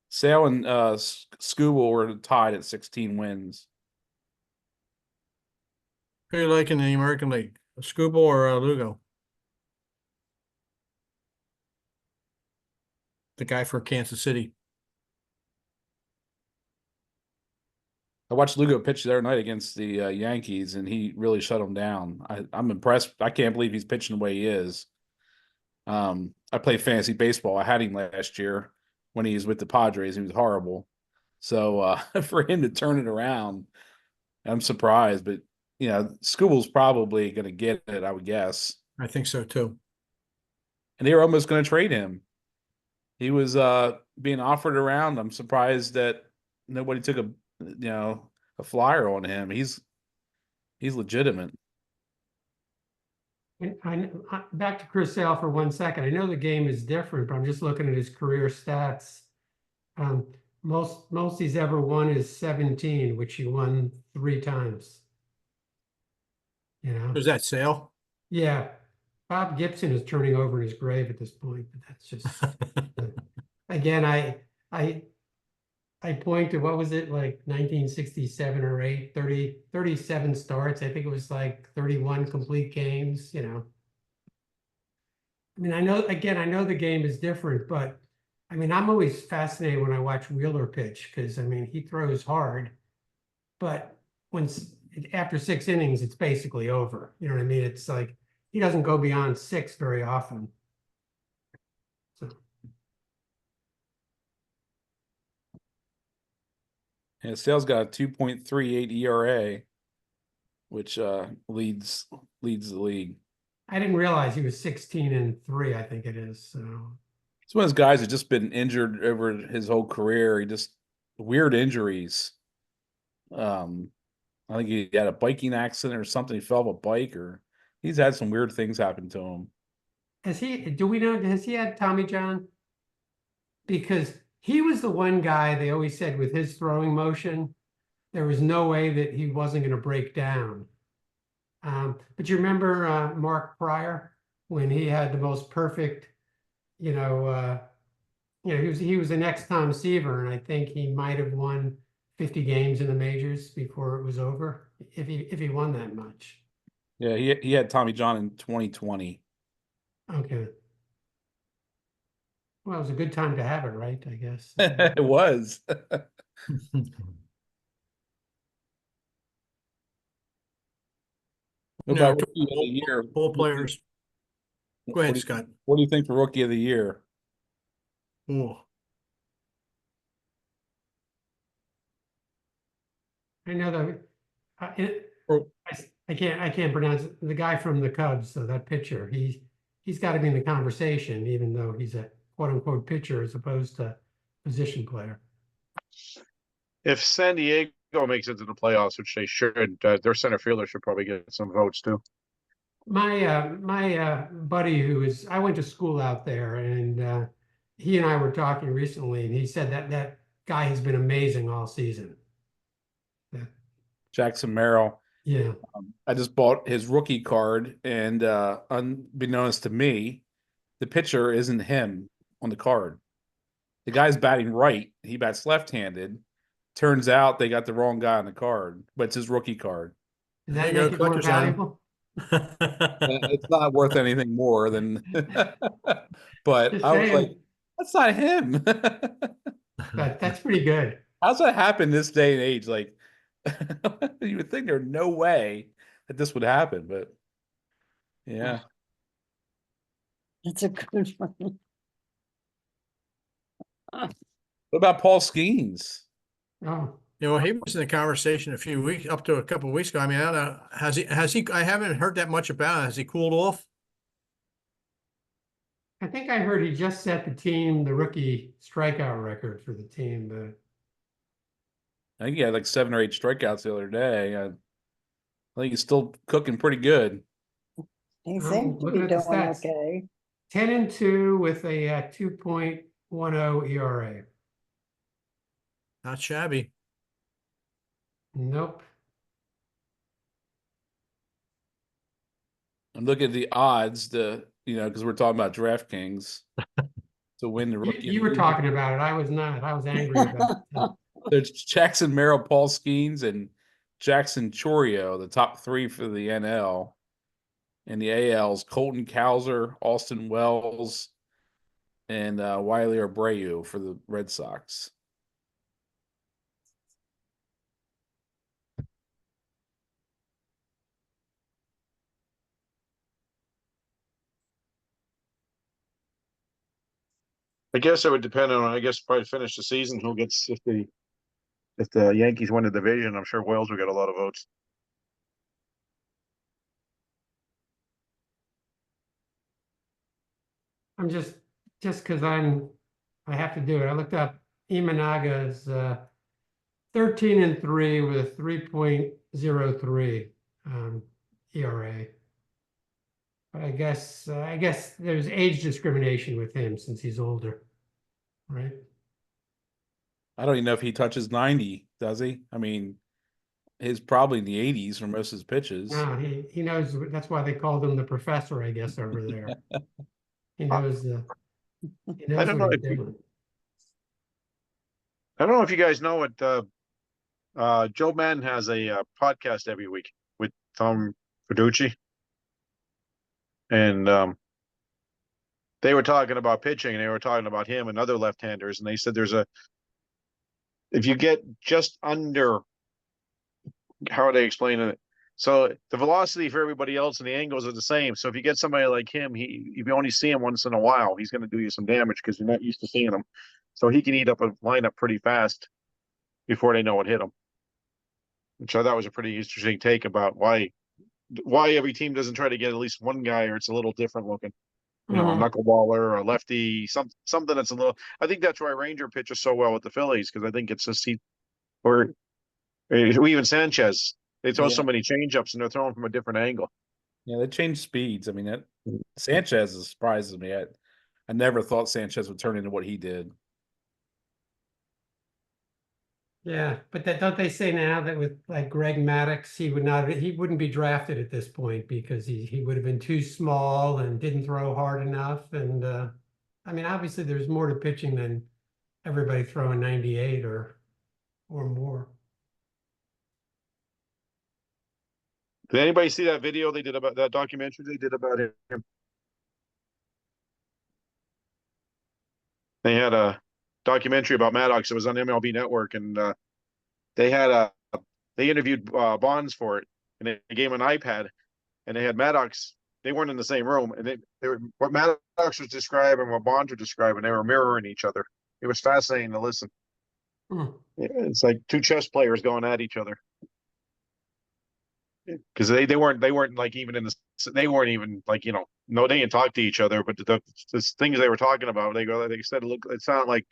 Sale and Skubal were tied at 16 wins. Who do you like in the American League? Scooble or Lugo? The guy for Kansas City. I watched Lugo pitch the other night against the Yankees, and he really shut them down. I'm impressed. I can't believe he's pitching the way he is. I played fantasy baseball. I had him last year when he was with the Padres. He was horrible. So for him to turn it around, I'm surprised. But you know, Skubal's probably going to get it, I would guess. I think so too. And they were almost going to trade him. He was being offered around. I'm surprised that nobody took a flyer on him. He's legitimate. And back to Chris Sale for 1 second. I know the game is different, but I'm just looking at his career stats. most he's ever won is 17, which he won 3 times. You know? Was that Sale? Yeah. Bob Gibson is turning over in his grave at this point, but that's just again, I point to what was it, like 1967 or 8, 37 starts. I think it was like 31 complete games, you know. I mean, I know the game is different, but I mean, I'm always fascinated when I watch Wheeler pitch because I mean, he throws hard, but after 6 innings, it's basically over. You know what I mean? It's like he doesn't go beyond 6 very often. So And Sale's got a 2.38 ERA, which leads the league. I didn't realize he was 16-3, I think it is. So He's one of those guys who's just been injured over his whole career. He just weird injuries. I think he had a biking accident or something. He fell off a bike, or he's had some weird things happen to him. has he had Tommy John? Because he was the one guy they always said with his throwing motion, there was no way that he wasn't going to break down. But you remember Mark Pryor when he had the most perfect, he was an ex-Tom Seaver, and I think he might have won 50 games in the majors before it was over, if he won that much. Yeah, he had Tommy John in 2020. Okay. Well, it was a good time to have it, right? I guess. It was. What No, about rookie of the year? Ball players. Go ahead, Scott. What do you think for rookie of the year? Ooh. I know that Oh. I can't pronounce it. The guy from the Cubs, so that pitcher, he's got to be in the conversation, even though he's a quote unquote pitcher as opposed to position player. If San Diego makes it to the playoffs, which they should, their center fielder should probably get some votes too. My buddy I went to school out there, and he and I were talking recently, and he said that guy has been amazing all season. Jackson Merrill. Yeah. I just bought his rookie card, and unbeknownst to me, the pitcher isn't him on the card. The guy's batting right. He bats left-handed. Turns out they got the wrong guy on the card, but it's his rookie card. Does There that you go, make it more collector's item. valuable? It's not worth anything more than. But Just I was like, saying. that's not him. But that's pretty good. How's that happen this day and age? Like, you would think there's no way that this would happen, but yeah. That's a good one. What about Paul Skeens? Oh, He was in the conversation up to a couple of weeks ago. I mean, I don't know, has he, I haven't heard that much about it. Has he cooled off? I think I heard he just set the rookie strikeout record for the team, but I think he had like 7 or 8 strikeouts the other day. I think he's still cooking pretty good. He Oh, seems to be looking at the doing stats. okay. 10-2 with a 2.10 ERA. Not shabby. Nope. I'm looking at the odds because we're talking about DraftKings to win the rookie. You were talking about it. I was not. I was angry about it. There's Jackson Merrill, Paul Skeens, and Jackson Chorio, the top 3 for the NL. And the AL's Colton Cowser, Austin Wells, and Wiley Abreu for the Red Sox. I guess it would depend on, probably finish the season, who gets, if the Yankees win the division, I'm sure Wales will get a lot of votes. I'm just because I have to do it. I looked up Imanaga's 13-3 with a 3.03 ERA. But I guess there's age discrimination with him since he's older, right? I don't even know if he touches 90, does he? I mean, he's probably in the 80s for most of his pitches. No, he knows, that's why they called him the professor, I guess, over there. He knows he I knows don't what know he's if you, doing. I don't know if you guys know it. Joe Madden has a podcast every week with Tom Fiducci, and they were talking about pitching, and they were talking about him and other left-handers, and they said if you get just under, how are they explaining it? So the velocity for everybody else and the angles are the same. So if you get somebody like him, if you only see him once in a while, he's going to do you some damage because you're not used to seeing him. So he can eat up a lineup pretty fast before they know what hit him. Which I thought was a pretty interesting take about why every team doesn't try to get at least one guy or it's a little different looking. A knuckleballer or a lefty, something that's a little. I think that's why Ranger pitches so well with the Phillies because I think it's just or even Sanchez. They throw so Yeah. many changeups and they're throwing from a different angle. Yeah, they changed speeds. I mean, that Sanchez surprises me. I never thought Sanchez would turn into what he did. Yeah, but don't they say now that with like Greg Maddux, he wouldn't be drafted at this point because he would have been too small and didn't throw hard enough. And I mean, obviously there's more to pitching than everybody throwing 98 or more. Did anybody see that video they did about that documentary they did about him? They had a documentary about Maddox. It was on MLB Network, and they had they interviewed Bonds for it, and they gave him an iPad, and they had Maddox. They weren't in the same room, and they were what Maddox was describing, what Bonds were describing. They were mirroring each other. It was fascinating to listen. Hmm. It's like two chess players going at each other. Because they weren't like even in the they weren't even like no, they didn't talk to each other, but the things they were talking about, they said look, it sounded like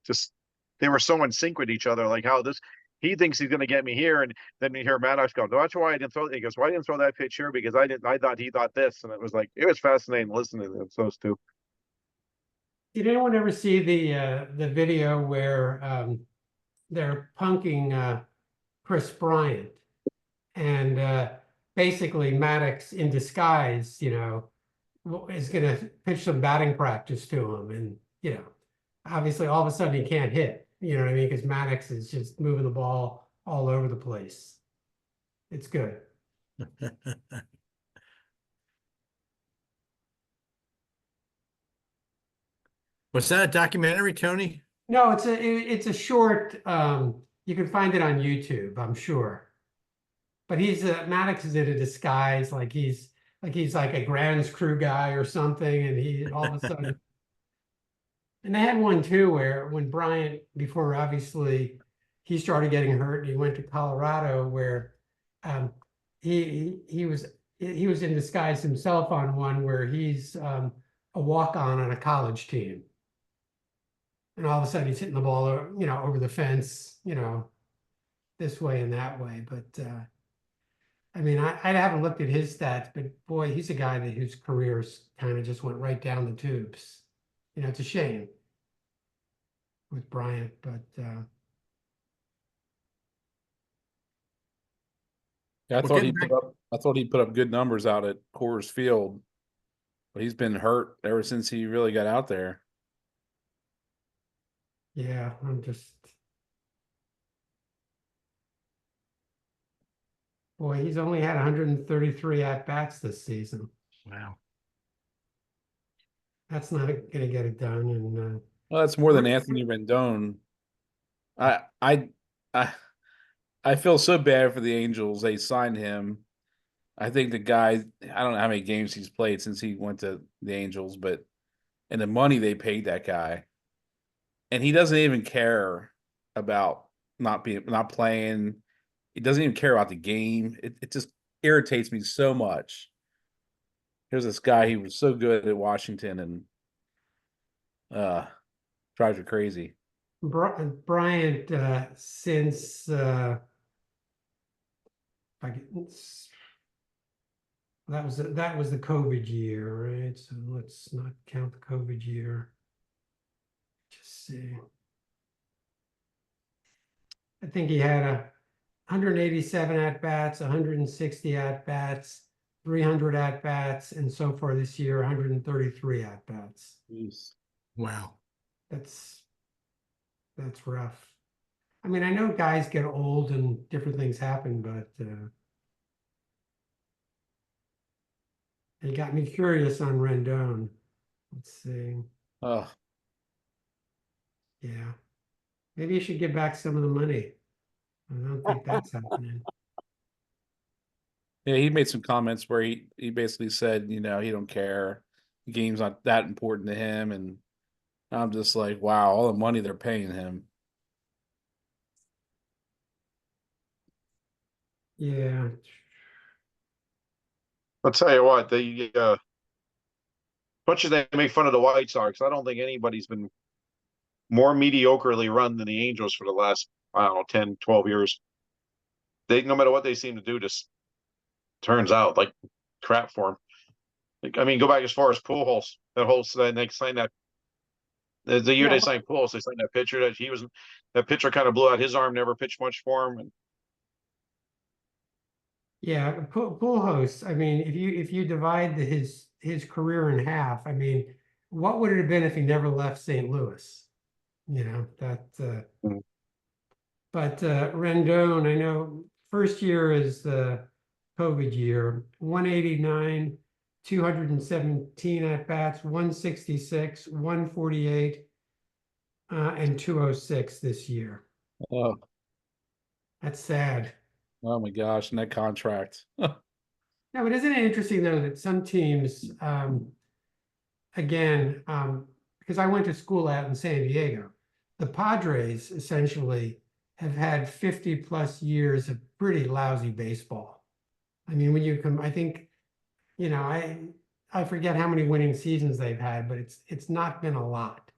just they were so in sync with each other, like how this he thinks he's going to get me here, and then you hear Maddox go, no, that's why I didn't throw. He goes, why didn't throw that pitch here? Because I thought he thought this, and it was fascinating listening to those two. Did anyone ever see the video where they're punking Chris Bryant? And basically Maddox in disguise, is going to pitch some batting practice to him. And, obviously all of a sudden he can't hit, you know what I mean? Because Maddox is just moving the ball all over the place. It's good. Was that a documentary, Tony? No, it's a short, you can find it on YouTube, I'm sure. But Maddox is in a disguise, like he's like a Grand's Crew guy or something, and he all of a sudden. And they had one too where when Bryant, before obviously he started getting hurt, and he went to Colorado, where he was in disguise himself on one where he's a walk-on a college team, and all of a sudden he's hitting the ball, over the fence, this way and that way, but. I mean, I haven't looked at his stats, but boy, he's a guy whose careers kind of just went right down the tubes. It's a shame with Bryant, but Yeah, Well, getting I thought he put up good numbers out at Coors Field, but he's been hurt ever since he really got out there. yeah, I'm just. Boy, he's only had 133 at-bats this season. Wow. That's not going to get it done. And Well, that's more than Anthony Rendon. I feel so bad for the Angels. They signed him. I think the guy, I don't know how many games he's played since he went to the Angels, and the money they paid that guy, and he doesn't even care about not playing. He doesn't even care about the game. It just irritates me so much. Here's this guy, he was so good at Washington, and drives you crazy. Bryant, since that was the COVID year, right? So let's not count the COVID year. Just see. I think he had 187 at-bats, 160 at-bats, 300 at-bats, and so far this year, 133 at-bats. Jeez. Wow. That's rough. I mean, I know guys get old and different things happen, but it got me curious on Rendon. Let's see. Oh, Yeah. Maybe you should give back some of the money. I don't think that's happening. yeah, he made some comments where he basically said, you know, he don't care. The game's not that important to him, and I'm just like, wow, all the money they're paying him. Yeah. I'll tell you what, much as they make fun of the White Sox, I don't think anybody's been more mediocrely run than the Angels for the last, I don't know, 10, 12 years. No matter what they seem to do, just turns out like crap for them. Like, I mean, go back as far as Pujols. They signed that the year they signed Pujols, they signed that pitcher that pitcher kind of blew out his arm, never pitched much for him. And Yeah, Pujols. I mean, if you divide his career in half, I mean, what would it have been if he never left St. Louis? You know, that Mm. but Rendon, I know first year is the COVID year, 189, 217 at bats, 166, 148, and 206 this year. Oh, That's sad. oh my gosh, and that contract. No, but isn't it interesting though that some teams, again, because I went to school out in San Diego, the Padres essentially have had 50 plus years of pretty lousy baseball. I mean, when you come, I think, you know, I forget how many winning seasons they've had, but it's not been a lot.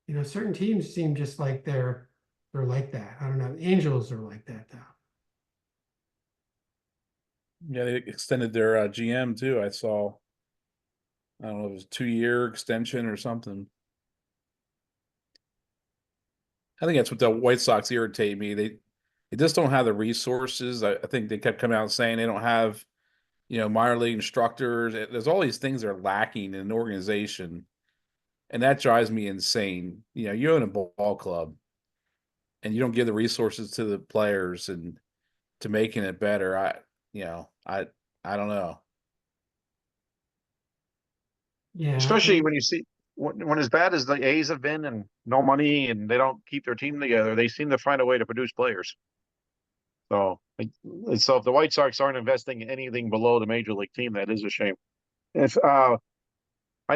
You know, certain teams seem just like they're like that. I don't know. Angels are like that though. Yeah, they extended their GM too. I saw. I don't know, it was a 2-year extension or something. I think that's what the White Sox irritate me. They just don't have the resources. I think they kept coming out saying they don't have, you know, minor league instructors. There's all these things they're lacking in an organization, and that drives me insane. You know, you own a ball club, and you don't give the resources to the players and to making it better. I don't know. Yeah. especially when you see when as bad as the A's have been and no money and they don't keep their team together, they seem to find a way to produce players. So if the White Sox aren't investing anything below the major league team, that is a shame. If I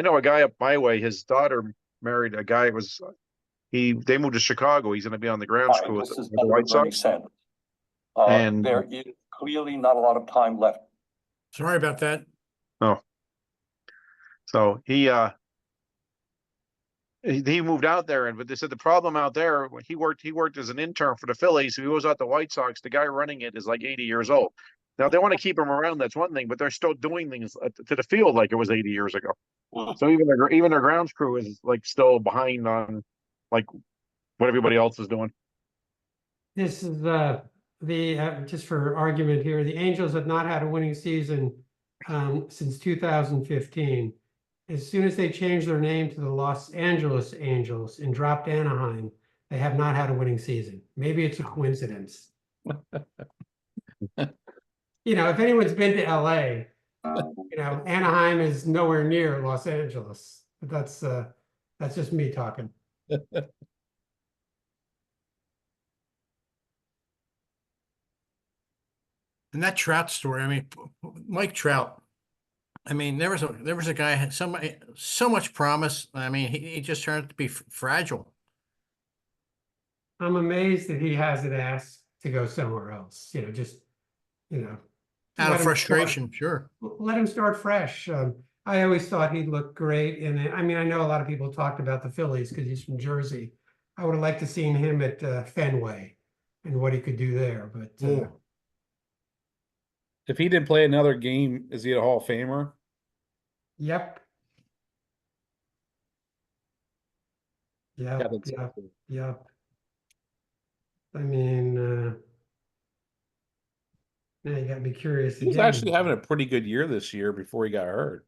know a guy up my way, his daughter married a guy they moved to Chicago. He's going to be on the grounds crew with the White Sox. And there is clearly not a lot of time left. Sorry about that. oh, so he moved out there, but they said the problem out there, he worked as an intern for the Phillies. So he goes out to White Sox. The guy running it is like 80 years old. Now they want to keep him around. That's one thing, but they're still doing things to the field like it was 80 years ago. So even their grounds crew is like still behind on like what everybody else is doing. This is just for argument here, the Angels have not had a winning season since 2015. As soon as they changed their name to the Los Angeles Angels and dropped Anaheim, they have not had a winning season. Maybe it's a coincidence. You know, if anyone's been to LA, you know, Anaheim is nowhere near Los Angeles. But that's just me talking. And that Trout story, I mean, Mike Trout, I mean, there was a guy had so much promise. I mean, he just turned out to be fragile. I'm amazed that he hasn't asked to go somewhere else. You know, just, you know, Out let of him frustration, sure. let him start fresh. I always thought he looked great. And I mean, I know a lot of people talked about the Phillies because he's from Jersey. I would have liked to seen him at Fenway and what he could do there. But Yeah. If he didn't play another game, is he a Hall of Famer? yep. Yeah, Yep. that's Yep. Yep. I mean, now you got me curious He was again. actually having a pretty good year this year before he got hurt.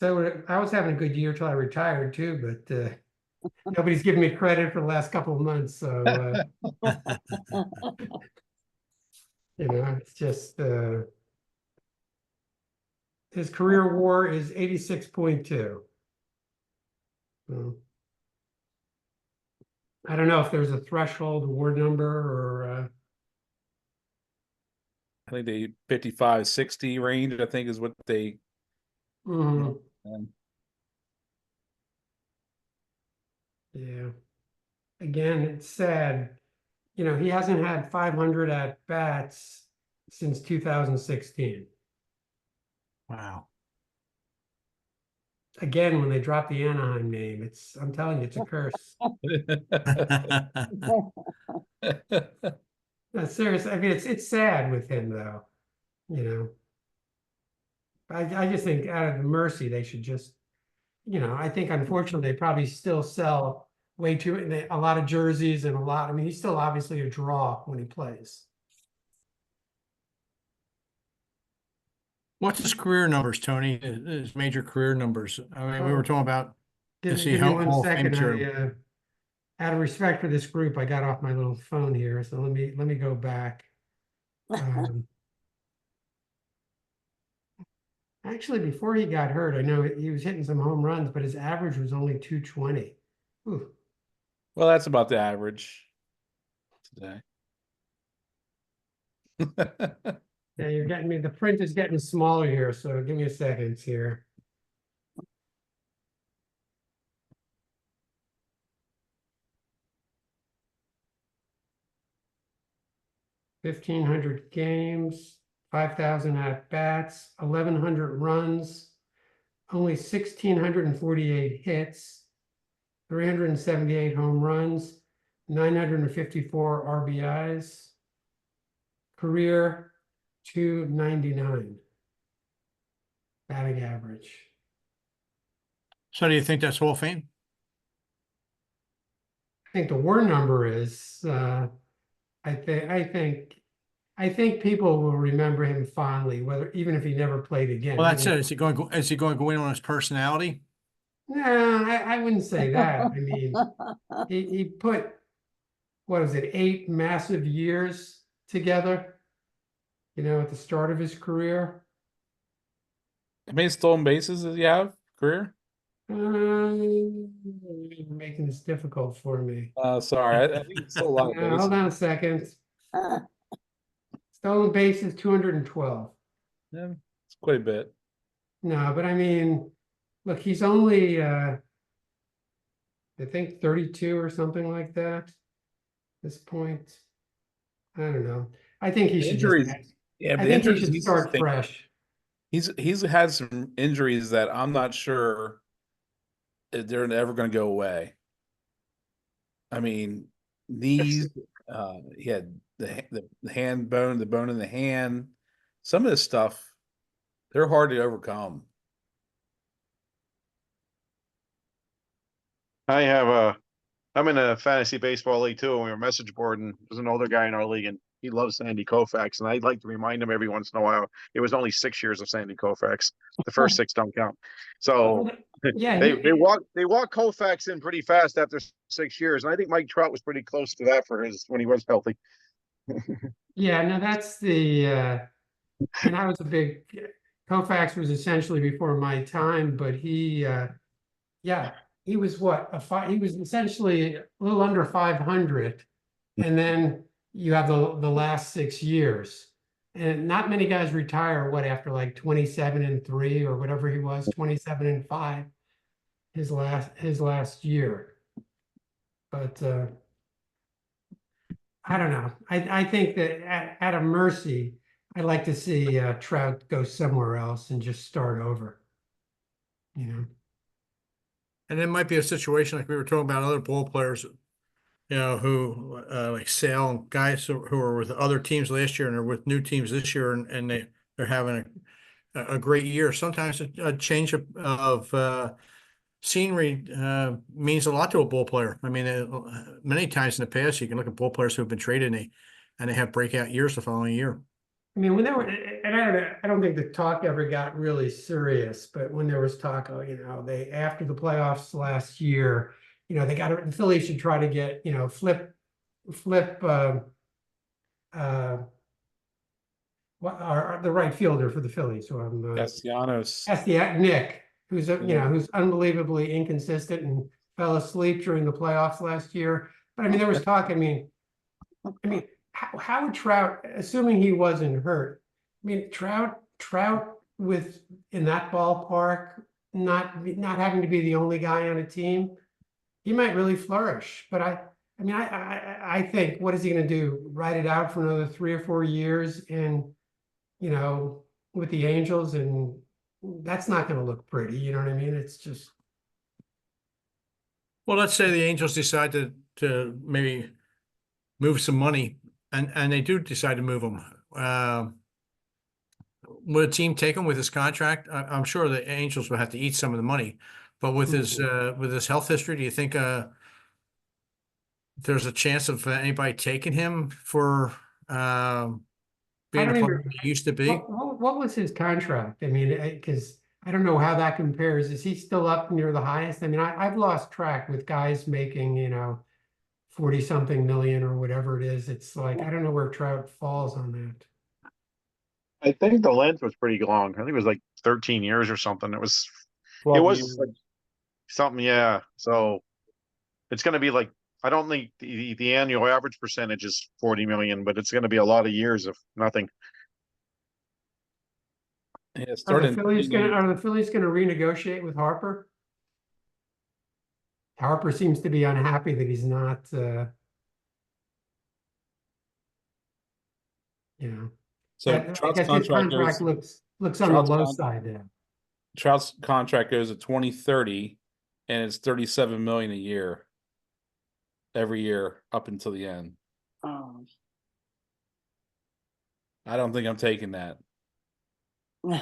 So I was having a good year till I retired too, but nobody's giving me credit for the last couple of months. So it's just his career WAR is 86.2. So, I don't know if there's a threshold WAR number or I think the 55-60 range, I think, is what they. mhm, Um, yeah. Again, it's sad. He hasn't had 500 at bats since 2016. Wow. Again, when they dropped the Anaheim name, I'm telling you, it's a curse. No, seriously, I mean, it's sad with him though, you know. I just think out of mercy, they should just, I think unfortunately, they probably still sell way too, a lot of jerseys and I mean, he's still obviously a draw when he plays. What's his career numbers, Tony? His major career numbers. I mean, we were talking about, is he Give me Hall one of Fame second. material? Out of respect for this group, I got off my little phone here, so let me go back. Actually, before he got hurt, I know he was hitting some home runs, but his average was only 220. Ooh. Well, that's about the average today. Yeah, you're getting me. The print is getting smaller here, so give me a second here. $1,500 games, 5,000 at bats, 1,100 runs, only 1,648 hits, 378 home runs, 954 RBIs, career 299 batting average. So do you think that's Hall of Fame? I think the WAR number is. I think people will remember him fondly, even if he never played again. Well, that's it. Is he going to go in on his personality? No, I wouldn't say that. I mean, he put, what is it, 8 massive years together, at the start of his career. How many stolen bases does he have career? You're making this difficult for me. Sorry, I think it's still a lot of bases. Hold on a second. Stolen bases 212. Yeah, it's quite a bit. No, but I mean, look, he's only I think 32 or something like that. At this point, I don't know. I think he should Injuries. Yeah, I but think he injuries. should start fresh. He's had some injuries that I'm not sure if they're ever going to go away. I mean, knees. He had the hand bone, the bone in the hand. Some of this stuff, they're hard to overcome. I'm in a fantasy baseball league too, and we were message boarding. There's an older guy in our league, and he loves Sandy Koufax, and I'd like to remind him every once in a while. It was only 6 years of Sandy Koufax. The first 6 don't count. So Yeah, they walk Koufax in pretty fast after 6 years, and I think Mike Trout was pretty close to that for his when he was healthy. yeah, no, that's the and I was a big Koufax was essentially before my time, but he was he was essentially a little under 500, and then you have the last 6 years, and not many guys retire after like 27-3 or whatever he was, 27-5 his last year. But I don't know. I think that out of mercy, I'd like to see Trout go somewhere else and just start over. And it might be a situation like we were talking about other ball players, who like Sale and guys who are with other teams last year and are with new teams this year, and they're having a great year. Sometimes a change of scenery means a lot to a ball player. I mean, many times in the past, you can look at ball players who have been traded and they have breakout years the following year. I mean, when there were, and I don't think the talk ever got really serious, but when there was talk, they, after the playoffs last year, the Phillies should try to get, flip, the right fielder for the Phillies, who I'm, Castellanos. Nick, who's, Yeah. who's unbelievably inconsistent and fell asleep during the playoffs last year. But I mean, there was talk, I mean, how would Trout, assuming he wasn't hurt, I mean, Trout with, in that ballpark, not having to be the only guy on a team, he might really flourish. But I think, what is he gonna do? Ride it out for another 3 or 4 years and, with the Angels, and that's not gonna look pretty, you know what I mean? It's just. Well, let's say the Angels decide to maybe move some money, and they do decide to move him. Would a team take him with his contract? I'm sure the Angels would have to eat some of the money, but with his health history, do you think there's a chance of anybody taking him for being the player he used to be? What was his contract? I mean, because I don't know how that compares. Is he still up near the highest? I mean, I've lost track with guys making, 40-something million or whatever it is. It's like, I don't know where Trout falls on that. I think the length was pretty long. I think it was like 13 years or something. It was 12 like years. something, yeah. So it's going to be like, I don't think the annual average percentage is 40 million, but it's going to be a lot of years of nothing. Yeah, Are started the in Phillies 1980. gonna renegotiate with Harper? Harper seems to be unhappy that he's not, So I Trout's guess his contract contract goes. looks on the Trout's low con- side there. Trout's contract goes to 2030, and it's 37 million a year. Every year up until the end. Oh. I don't think I'm taking that. I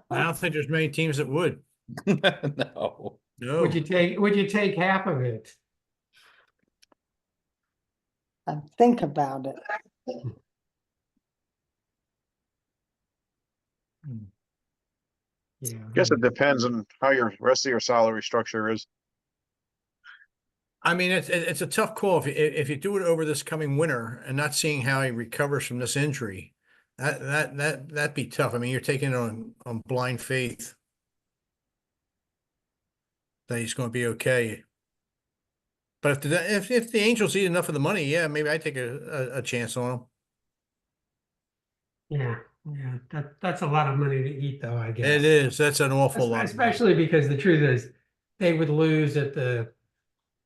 don't think there's many teams that would. No. No. Would you take half of it? Think about it. Yeah. I guess it depends on how your rest of your salary structure is. I mean, it's a tough call if you do it over this coming winter and not seeing how he recovers from this injury. That'd be tough. I mean, you're taking it on blind faith that he's going to be okay. But if the Angels eat enough of the money, yeah, maybe I take a chance on him. Yeah, that's a lot of money to eat, though, I guess. It is. That's an awful lot. Especially because the truth is, they would lose at the,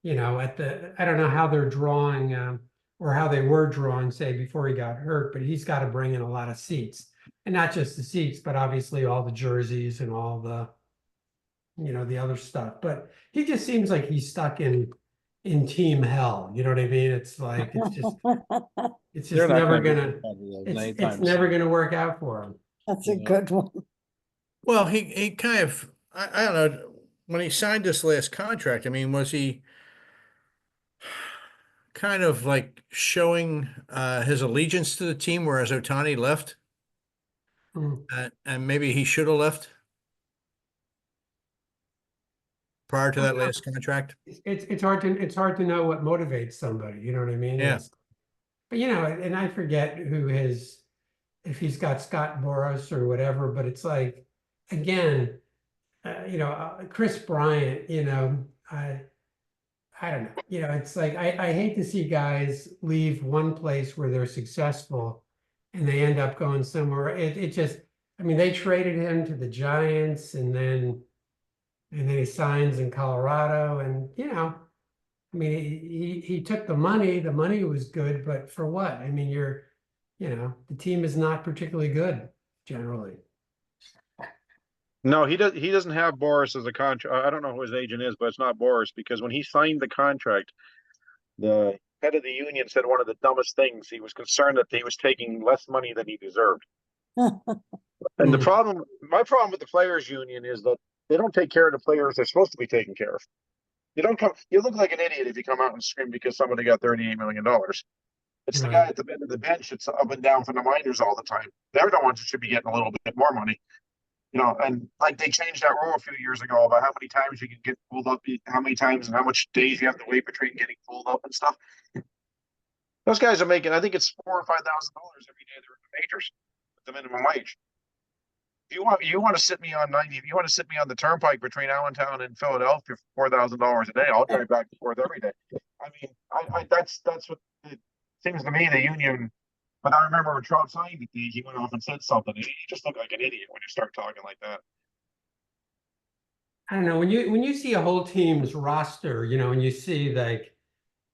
I don't know how they're drawing, or how they were drawing, say, before he got hurt, but he's got to bring in a lot of seats. And not just the seats, but obviously all the jerseys and all the, the other stuff. But he just seems like he's stuck in team hell. You know what I mean? It's like, it's just They're not never be gonna, competitive it's anytime never soon. gonna work out for him. That's a Yeah. good one. Well, he kind of, I don't know, when he signed this last contract, I mean, was he kind of like showing his allegiance to the team, whereas Ohtani left? Mm. And maybe he should have left prior to that last contract. It's hard to know what motivates somebody. You know what I mean? Yeah. But and I forget if he's got Scott Boras or whatever. But it's like, again, Chris Bryant. I don't know. It's like I hate to see guys leave one place where they're successful and they end up going somewhere. It just, I mean, they traded him to the Giants and then he signs in Colorado, and I mean, he took the money. The money was good, but for what? I mean, the team is not particularly good generally. No, he doesn't have Boris as a contract. I don't know who his agent is, but it's not Boris, because when he signed the contract, the head of the union said one of the dumbest things. He was concerned that he was taking less money than he deserved. And my problem with the players union is that they don't take care of the players they're supposed to be taking care of. You look like an idiot if you come out and scream because somebody got $38 million. It's the guy Right. at the end of the bench that's up and down from the minors all the time. They're the ones that should be getting a little bit more money. And like they changed that rule a few years ago about how many times you can get pulled up, how many times and how much days you have to wait between getting pulled up and stuff. Those guys are making, I think it's $4,000 or $5,000 every day they're in the majors at the minimum wage. If you want to sit me on 90, if you want to sit me on the turnpike between Allentown and Philadelphia for $4,000 a day, I'll drive back and forth every day. I mean, that's what it seems to me the union. But I remember when Trout signed it, he went off and said something. You just look like an idiot when you start talking like that. I don't know, when you see a whole team's roster, and you see like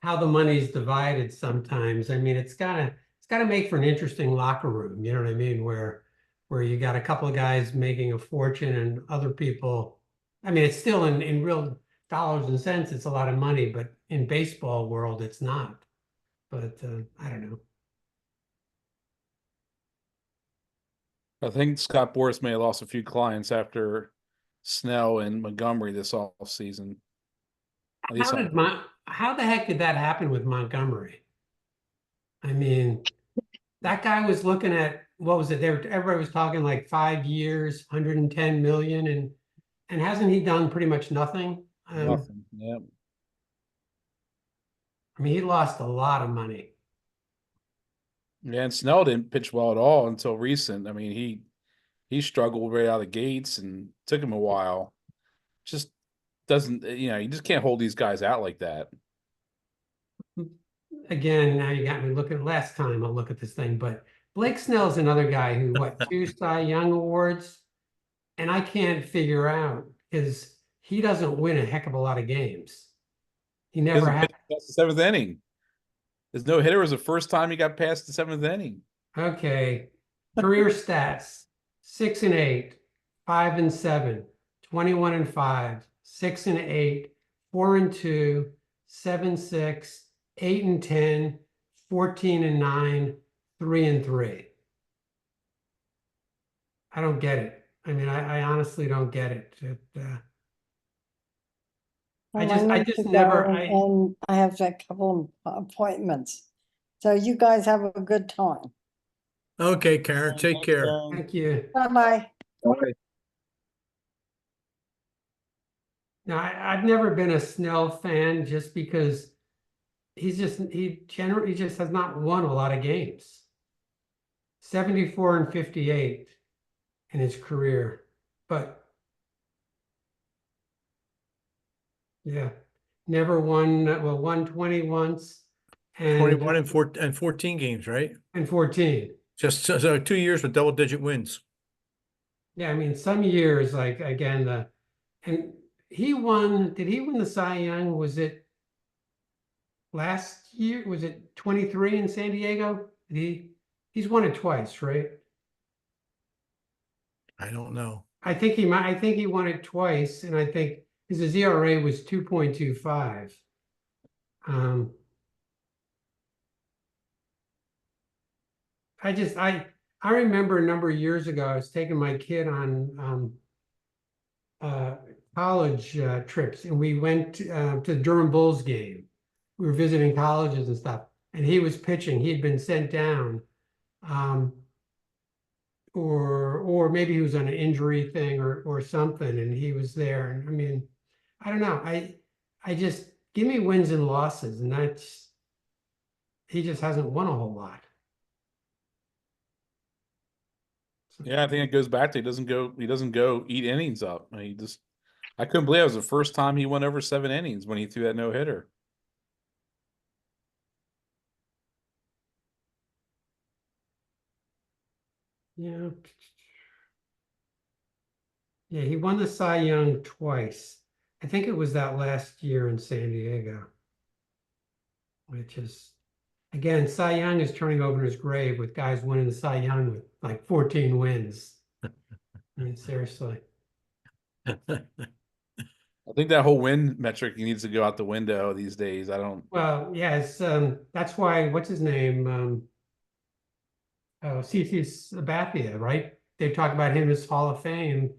how the money's divided sometimes, I mean, it's gotta make for an interesting locker room, you know what I mean? Where you got a couple of guys making a fortune and other people, I mean, it's still in real dollars and cents, it's a lot of money, but in baseball world, it's not. But I don't know. I think Scott Boras may have lost a few clients after Snell and Montgomery this off season. At least How the heck did that happen with Montgomery? I mean, that guy was looking at, what was it? Everybody was talking like 5 years, 110 million, and hasn't he done pretty much nothing? nothing. Yeah. I mean, he lost a lot of money. Yeah, and Snell didn't pitch well at all until recent. I mean, he struggled right out of the gates and took him a while. Just doesn't, you just can't hold these guys out like that. Again, now you got me looking. Last time I'll look at this thing, but Blake Snell's another guy who, what, 2 Cy Young awards, and I can't figure out because he doesn't win a heck of a lot of games. He never Hasn't had. pitched past the seventh inning. His no hitter was the first time he got past the seventh inning. Okay. Career stats: 6-8, 5-7, 21-5, 6-8, 4-2, 7-6, 8-10, 14-9, 3-3. I don't get it. I mean, I honestly don't get it. I need just to never. go, and I have a couple of appointments. So you guys have a good time. Okay, Karen, take care. Thank you. Bye-bye. Now, I've never been a Snell fan just because he just has not won a lot of games. 74-58 in his career, but yeah, never won. Well, won 20 once, and 21 and 14 games, right? and 14. Just so 2 years with double-digit wins. Yeah, I mean, some years, like again, and he won. Did he win the Cy Young? Was it last year? Was it 23 in San Diego? He's won it twice, right? I don't know. I think he won it twice, and I think his ERA was 2.25. I remember a number of years ago, I was taking my kid on college trips, and we went to the Durham Bulls game. We were visiting colleges and stuff, and he was pitching. He had been sent down, or maybe he was on an injury thing or something, and he was there. And I mean, I don't know. I just give me wins and losses, and he just hasn't won a whole lot. Yeah, I think it goes back to he doesn't go eat innings up. I couldn't believe it was the first time he went over 7 innings when he threw that no hitter. Yeah. Yeah, he won the Cy Young twice. I think it was that last year in San Diego. Which is, again, Cy Young is turning over in his grave with guys winning the Cy Young with like 14 wins. I mean, seriously. I think that whole win metric needs to go out the window these days. Well, yeah, it's that's why, what's his name? CC Sabathia, right? They talk about him as Hall of Fame.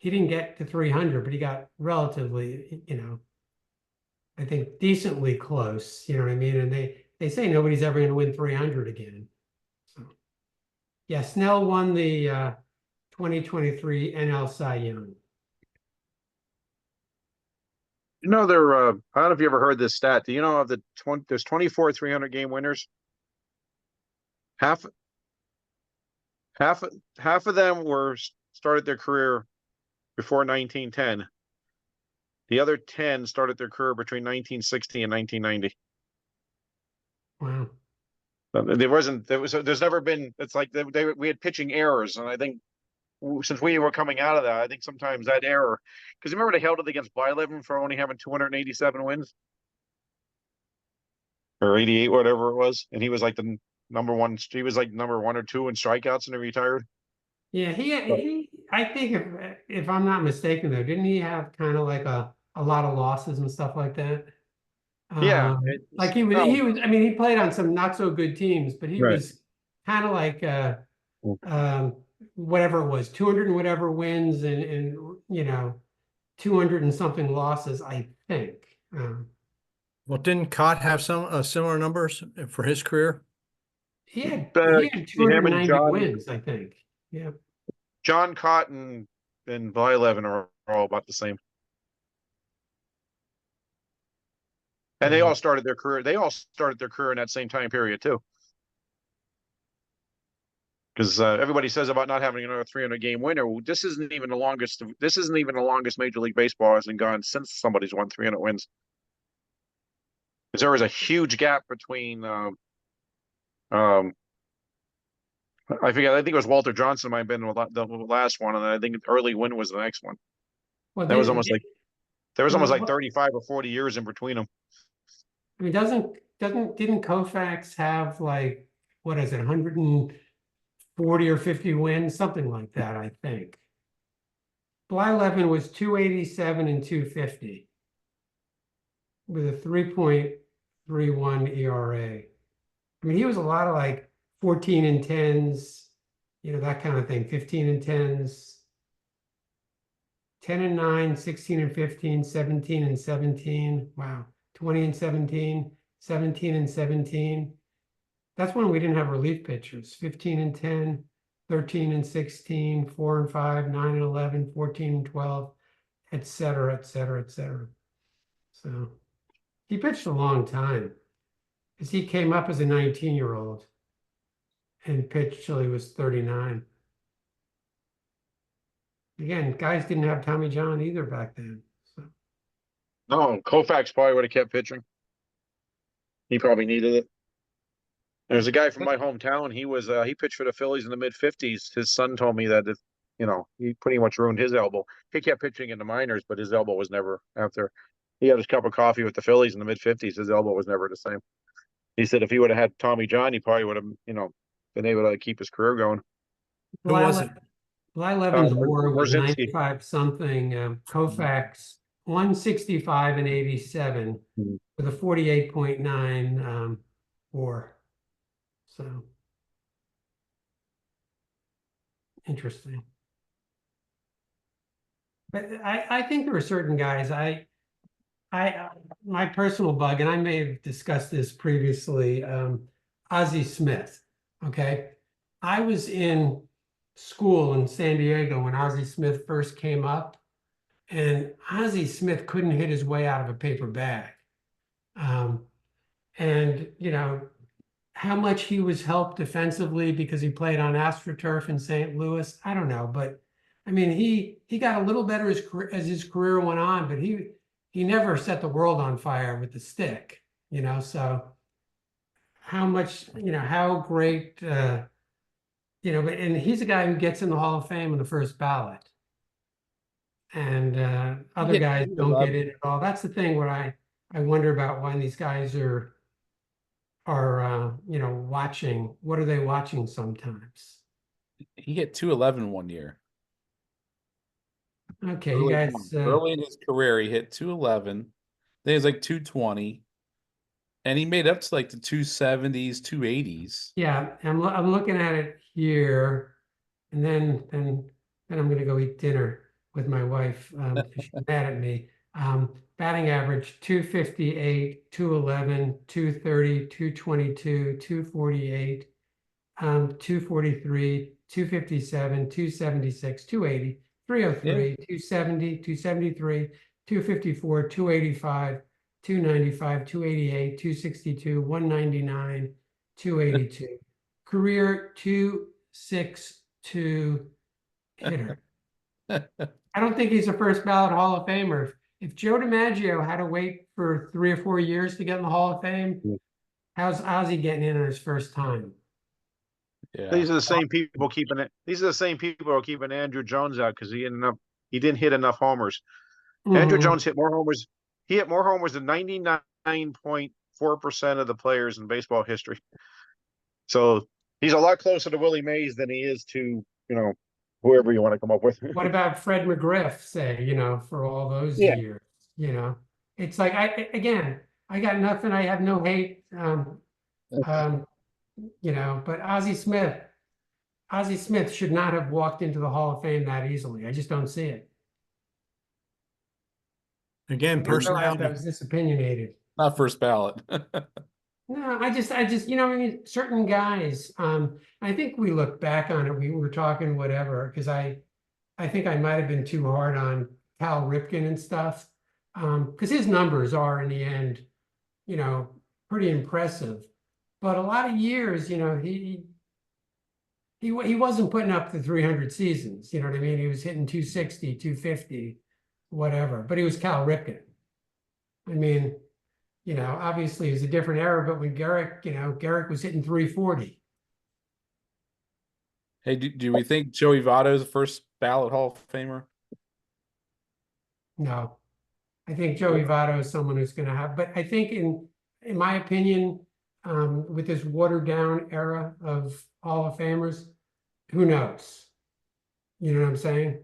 he didn't get to 300, but he got relatively, I think decently close, you know what I mean? And they say nobody's ever going to win 300 again. So, yeah, Snell won the 2023 NL Cy Young. You know, I don't know if you ever heard this stat. Do you know of there's 24 300 game winners? Half of them started their career before 1910. The other 10 started their career between 1960 and 1990. Wow. There's never been, it's like we had pitching errors. And I think since we were coming out of that, I think sometimes that error, because remember they held it against Blyleven for only having 287 wins or 88, whatever it was. And he was like the number one, he was like number 1 or 2 in strikeouts and he retired. Yeah, I think if I'm not mistaken though, didn't he have kind of like a lot of losses and stuff like that? Yeah. Like he was, I mean, he played on some not so good teams, but he Right. was kind of like whatever it was, 200 and whatever wins and 200 and something losses, I think. Well, didn't Cott have some similar numbers for his career? He had him and 290 John- wins, I think. Yeah. John Cotton and Blyleven are all about the same. And they all started their career. They all started their career in that same time period too. Because everybody says about not having another 300 game winner. Well, this isn't even the longest. This isn't even the longest Major League Baseball hasn't gone since somebody's won 300 wins. Because there was a huge gap between. I forget. I think it was Walter Johnson might have been the last one, and I think Early Wynn was the next one. Well, That was almost like there was almost like well, 35 or 40 years in between them. I mean, didn't Koufax have like, what is it, 140 or 50 wins, something like that, I think. Blyleven was 287 and 250 with a 3.31 ERA. I mean, he was a lot of like 14 and 10s, that kind of thing, 15 and 10s, 10 and 9, 16 and 15, 17 and 17. Wow. 20 and 17, 17 and 17. That's when we didn't have relief pitchers. 15 and 10, 13 and 16, 4 and 5, 9 and 11, 14 and 12, et cetera, et cetera, et cetera. So he pitched a long time because he came up as a 19-year-old and pitched till he was 39. Again, guys didn't have Tommy John either back then. So. No, Koufax probably would have kept pitching. He probably needed it. There's a guy from my hometown. He pitched for the Phillies in the mid-50s. His son told me that he pretty much ruined his elbow. He kept pitching in the minors, but his elbow was never after he had his cup of coffee with the Phillies in the mid-50s. His elbow was never the same. He said if he would have had Tommy John, he probably would have, been able to keep his career going. Who was it? Blyleven's WAR was Brzezinski. 95 something. Koufax 165 and 87 Mhm. with a 48.9 WAR. So interesting. But I think there are certain guys my personal bug, and I may have discussed this previously, Ozzie Smith. Okay. I was in school in San Diego when Ozzie Smith first came up, and Ozzie Smith couldn't hit his way out of a paper bag. And how much he was helped defensively because he played on AstroTurf in St. Louis, I don't know, but I mean, he got a little better as his career went on, but he never set the world on fire with the stick, so how much, how great, but and he's a guy who gets in the Hall of Fame in the first ballot. And other guys don't get in at all. That's the thing where I wonder about why these guys are watching. What are they watching sometimes? He hit 211 one year. Okay, you guys. Early in his career, he hit 211. Then he was like 220. And he made up to like the 270s, 280s. Yeah, I'm looking at it here, and then I'm gonna go eat dinner. with my wife. 'Cause she's mad at me. Batting average 258, 211, 230, 222, 248, 243, 257, 276, 280, 303, 270, 273, 254, 285, 295, 288, 262, 199, 282. Career 262 hitter. I don't think he's a first ballot Hall of Famer. If Joe DiMaggio had to wait for 3 or 4 years to get in the Hall of Fame, how's Ozzie getting in on his first time? Yeah. These are the same people keeping it. These are the same people who are keeping Andrew Jones out because he didn't hit enough homers. Andrew Mhm. Jones hit more homers. He hit more homers than 99.4% of the players in baseball history. So he's a lot closer to Willie Mays than he is to, whoever you want to come up with. What about Fred McGriff, say, for all those Yeah. years, It's like, I got nothing, I have no hate, but Ozzie Smith should not have walked into the Hall of Fame that easily. I just don't see it. Again, I realize I personality. was this opinionated. Not first ballot. No, I just, certain guys, I think we look back on it, we were talking whatever, because I think I might have been too hard on Cal Ripken and stuff. Because his numbers are in the end, pretty impressive. But a lot of years, he wasn't putting up the 300 seasons, you know what I mean? He was hitting 260, 250, whatever. But he was Cal Ripken. I mean, obviously it was a different era, but when Garrick was hitting 340. Hey, do we think Joey Votto is a first ballot Hall of Famer? No, I think Joey Votto is someone who's going to have, but I think in my opinion, with this watered down era of Hall of Famers, who knows? You know what I'm saying?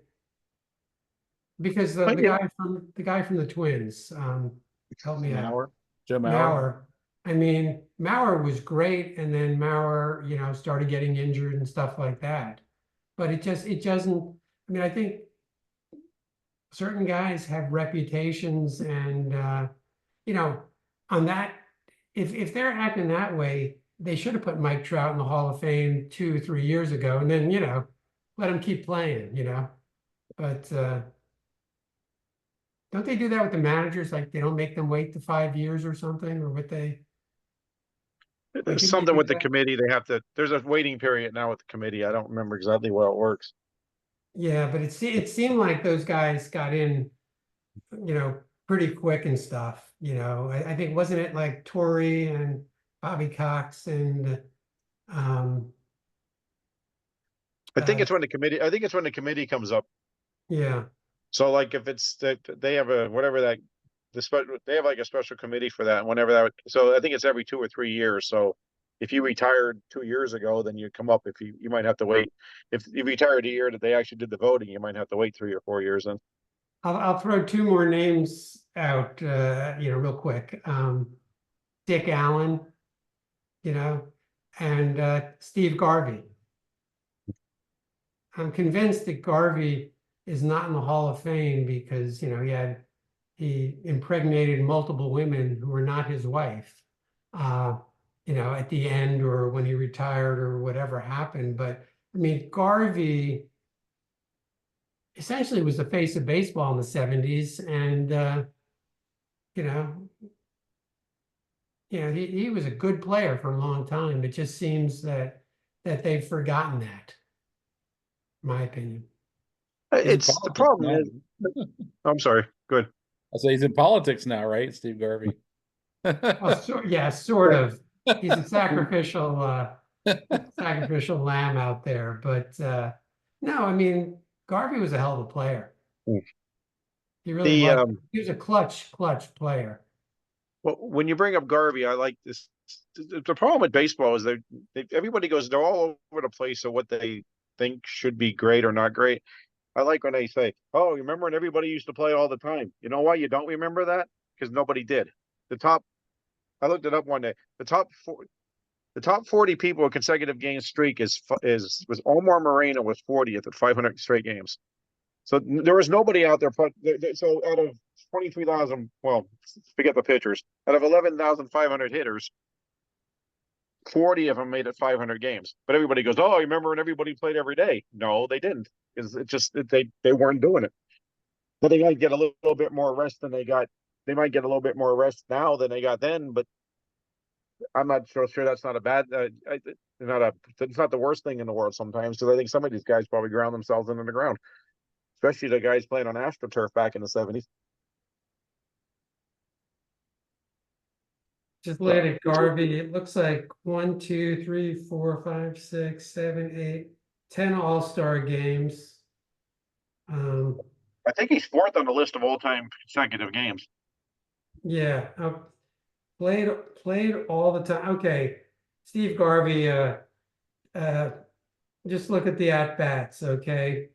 Because the guy from the Twins, help me out. Mauer? Joe Mauer? Mauer. I mean, Mauer was great, and then Mauer, started getting injured and stuff like that. But it doesn't. I mean, I think certain guys have reputations, and on that, if they're acting that way, they should have put Mike Trout in the Hall of Fame 2 or 3 years ago, and then let him keep playing. But don't they do that with the managers? Like they don't make them wait the 5 years or something, or what they? There's something with the committee. There's a waiting period now with the committee. I don't remember exactly how it works. Yeah, but it seemed like those guys got in, pretty quick and stuff. I think, wasn't it like Torrey and Bobby Cox and I think it's when the committee comes up. yeah. So like if it's that they have they have like a special committee for that, and whenever that, so I think it's every 2 or 3 years. So if you retired 2 years ago, then you come up. If you might have to wait. If you retired a year that they actually did the voting, you might have to wait 3 or 4 years then. I'll throw 2 more names out, real quick. Dick Allen, and Steve Garvey. I'm convinced that Garvey is not in the Hall of Fame because, he impregnated multiple women who were not his wife, at the end or when he retired or whatever happened. But I mean, Garvey essentially was the face of baseball in the 70s. And, he was a good player for a long time. It just seems that they've forgotten that, in my opinion. It's the problem is, I'm sorry. Good. I say he's in politics now, right, Steve Garvey? Well, sort of. He's a sacrificial lamb out there. But no, I mean, Garvey was a hell of a player. He really was. He was a clutch player. Well, when you bring up Garvey, I like this. The problem with baseball is everybody goes, they're all over the place of what they think should be great or not great. I like when they say, "Oh, you remember when everybody used to play all the time?" You know why you don't remember that? Because nobody did. I looked it up one day. The top 40 people with consecutive game streak was Omar Moreno was 40th at 500 straight games. So there was nobody out there, but so out of 23,000, well, forget the pitchers, out of 11,500 hitters, 40 of them made it 500 games. But everybody goes, "Oh, I remember when everybody played every day." No, they didn't, because they weren't doing it. But they might get a little bit more rest than they got. They might get a little bit more rest now than they got then. But I'm not sure that's not a bad. It's not the worst thing in the world sometimes, because I think some of these guys probably ground themselves into the ground, especially the guys playing on AstroTurf back in the 70s. Just looking at Garvey, it looks like 1, 2, 3, 4, 5, 6, 7, 8, 10 All-Star games. I think he's fourth on the list of all-time consecutive games. Yeah, played all the time. Okay, Steve Garvey. Just look at the at-bats. Okay,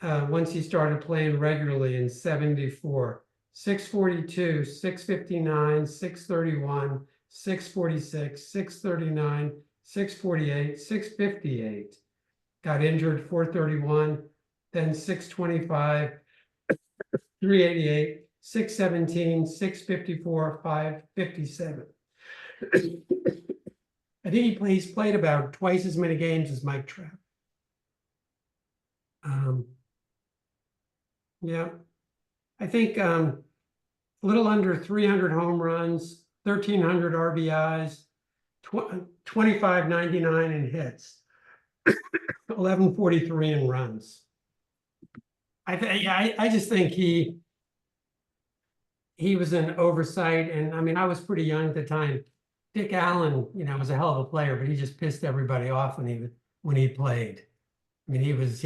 once he started playing regularly in '74. 642, 659, 631, 646, 639, 648, 658. Got injured 431, then 625, 388, 617, 654, 557. I think he's played about twice as many games as Mike Trout. Yeah. I think a little under 300 home runs, 1,300 RBIs, 2599 in hits, 1143 in runs. I just think he was an oversight, and I mean I was pretty young at the time. Dick Allen, was a hell of a player, but he just pissed everybody off when he played. I mean, he was,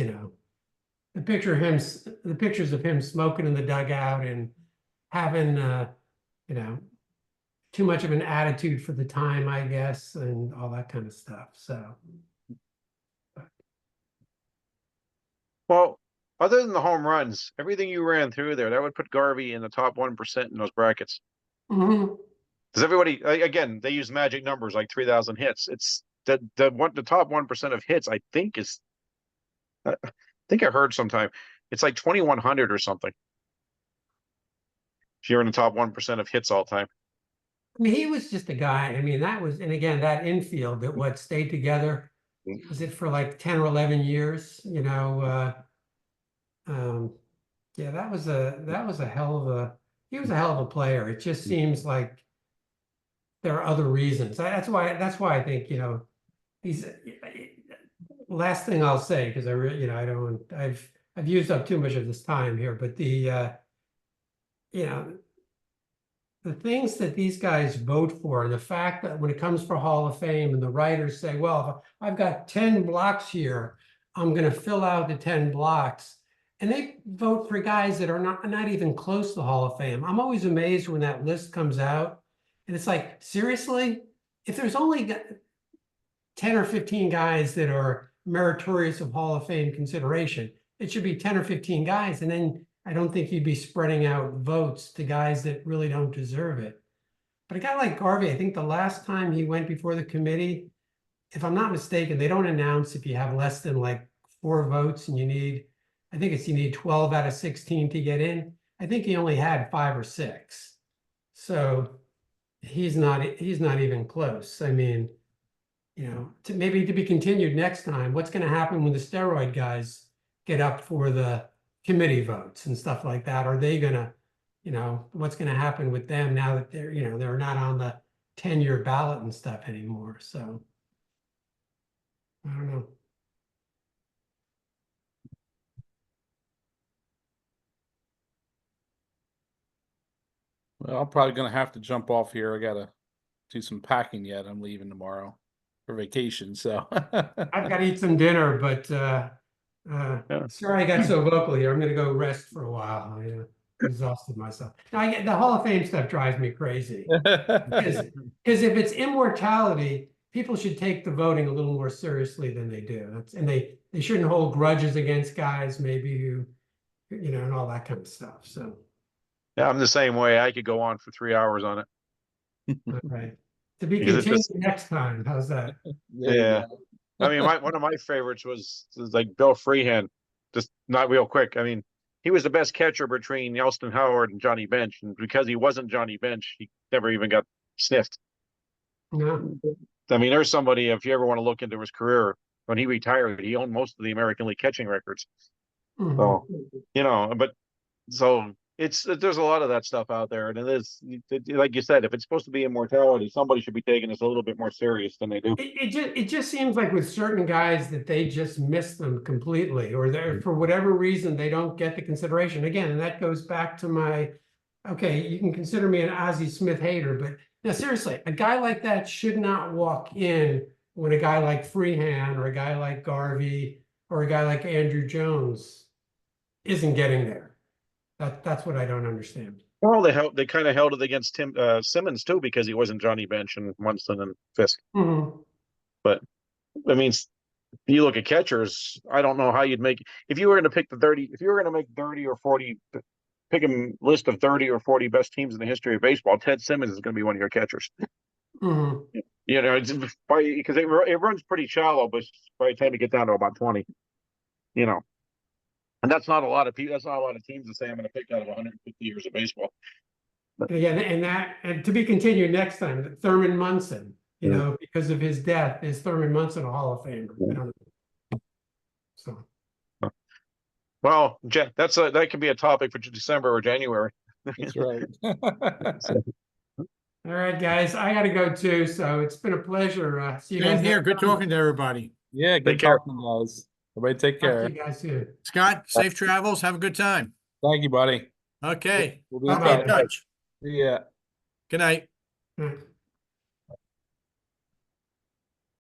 the pictures of him smoking in the dugout and having, too much of an attitude for the time, I guess, and all that kind of stuff. So, Well, other than the home runs, everything you ran through there, that would put Garvey in the top 1% in those brackets. mhm. Because everybody, again, they use magic numbers like 3,000 hits. It's the top 1% of hits, I think I think I heard sometime it's like 2,100 or something. If you're in the top 1% of hits all time. I mean, he was just a guy. I mean, and again, that infield that stayed together, was it for like 10 or 11 years? Yeah, that was a hell of he was a hell of a player. It just seems like there are other reasons. That's why I think, he's last thing I'll say, because I really, I've used up too much of this time here, but the things that these guys vote for, and the fact that when it comes for Hall of Fame and the writers say, well, if I've got 10 blocks here, I'm going to fill out the 10 blocks. And they vote for guys that are not even close to Hall of Fame. I'm always amazed when that list comes out. And it's like, seriously, if there's only 10 or 15 guys that are meritorious of Hall of Fame consideration, it should be 10 or 15 guys. And then I don't think you'd be spreading out votes to guys that really don't deserve it. But a guy like Garvey, I think the last time he went before the committee, if I'm not mistaken, they don't announce if you have less than like 4 votes and you need 12 out of 16 to get in. I think he only had 5 or 6. So he's not even close. I mean, maybe to be continued next time. What's going to happen when the steroid guys get up for the committee votes and stuff like that? Are they going to, what's going to happen with them now that they're not on the 10-year ballot and stuff anymore? So I don't know. Well, I'm probably gonna have to jump off here. I gotta do some packing yet. I'm leaving tomorrow for vacation, so I've got to eat some dinner, but sorry I got so vocal here. I'm going to go rest for a while. I exhausted myself. Now, the Hall of Fame stuff drives me crazy. Because if it's immortality, people should take the voting a little more seriously than they do. And they shouldn't hold grudges against guys maybe who, and all that kind of stuff. So. Yeah, I'm the same way. I could go on for 3 hours on it. Right. To be Because it's continued just- next time. How's that? Yeah. I mean, one of my favorites was like Bill Freehan. Just not real quick. I mean, he was the best catcher between Elston Howard and Johnny Bench, and because he wasn't Johnny Bench, he never even got sniffed. No. I mean, there's somebody, if you ever want to look into his career, when he retired, he owned most of the American League catching records. Mhm. So, you know, but so there's a lot of that stuff out there. And it is, like you said, if it's supposed to be immortality, somebody should be taking this a little bit more serious than they do. It just seems like with certain guys that they just miss them completely, or they're, for whatever reason, they don't get the consideration. Again, and that goes back to my, okay, you can consider me an Ozzie Smith hater, but now seriously, a guy like that should not walk in when a guy like Freehan or a guy like Garvey or a guy like Andrew Jones isn't getting there. That's what I don't understand. Well, they kind of held it against Tim Simmons too, because he wasn't Johnny Bench and Munson and Fisk. Mhm. But I mean, you look at catchers, I don't know how you'd make, if you were going to pick if you were going to make 30 or 40, pick a list of 30 or 40 best teams in the history of baseball, Ted Simmons is going to be one of your catchers. Mhm. You know, it's because it runs pretty shallow, but by the time you get down to about 20, you know, and that's not a lot of people. That's not a lot of teams to say I'm going to pick out of 150 years of baseball. And again, and to be continued next time, Thurman Munson, you Yeah. know, because of his death, is Thurman Munson a Hall of Famer? I don't know. So, Well, that could be a topic for December or January. That's right. all right, guys, I got to go too. So it's been a pleasure. See you Same guys. here. next Good time. talking to everybody. Yeah, good Take care. talking, guys. Everybody take Talk to care. you guys soon. Scott, safe travels. Have a good time. Thank you, buddy. Okay. We'll be in Be in Bye-bye. touch. touch. See ya. Good night. All right.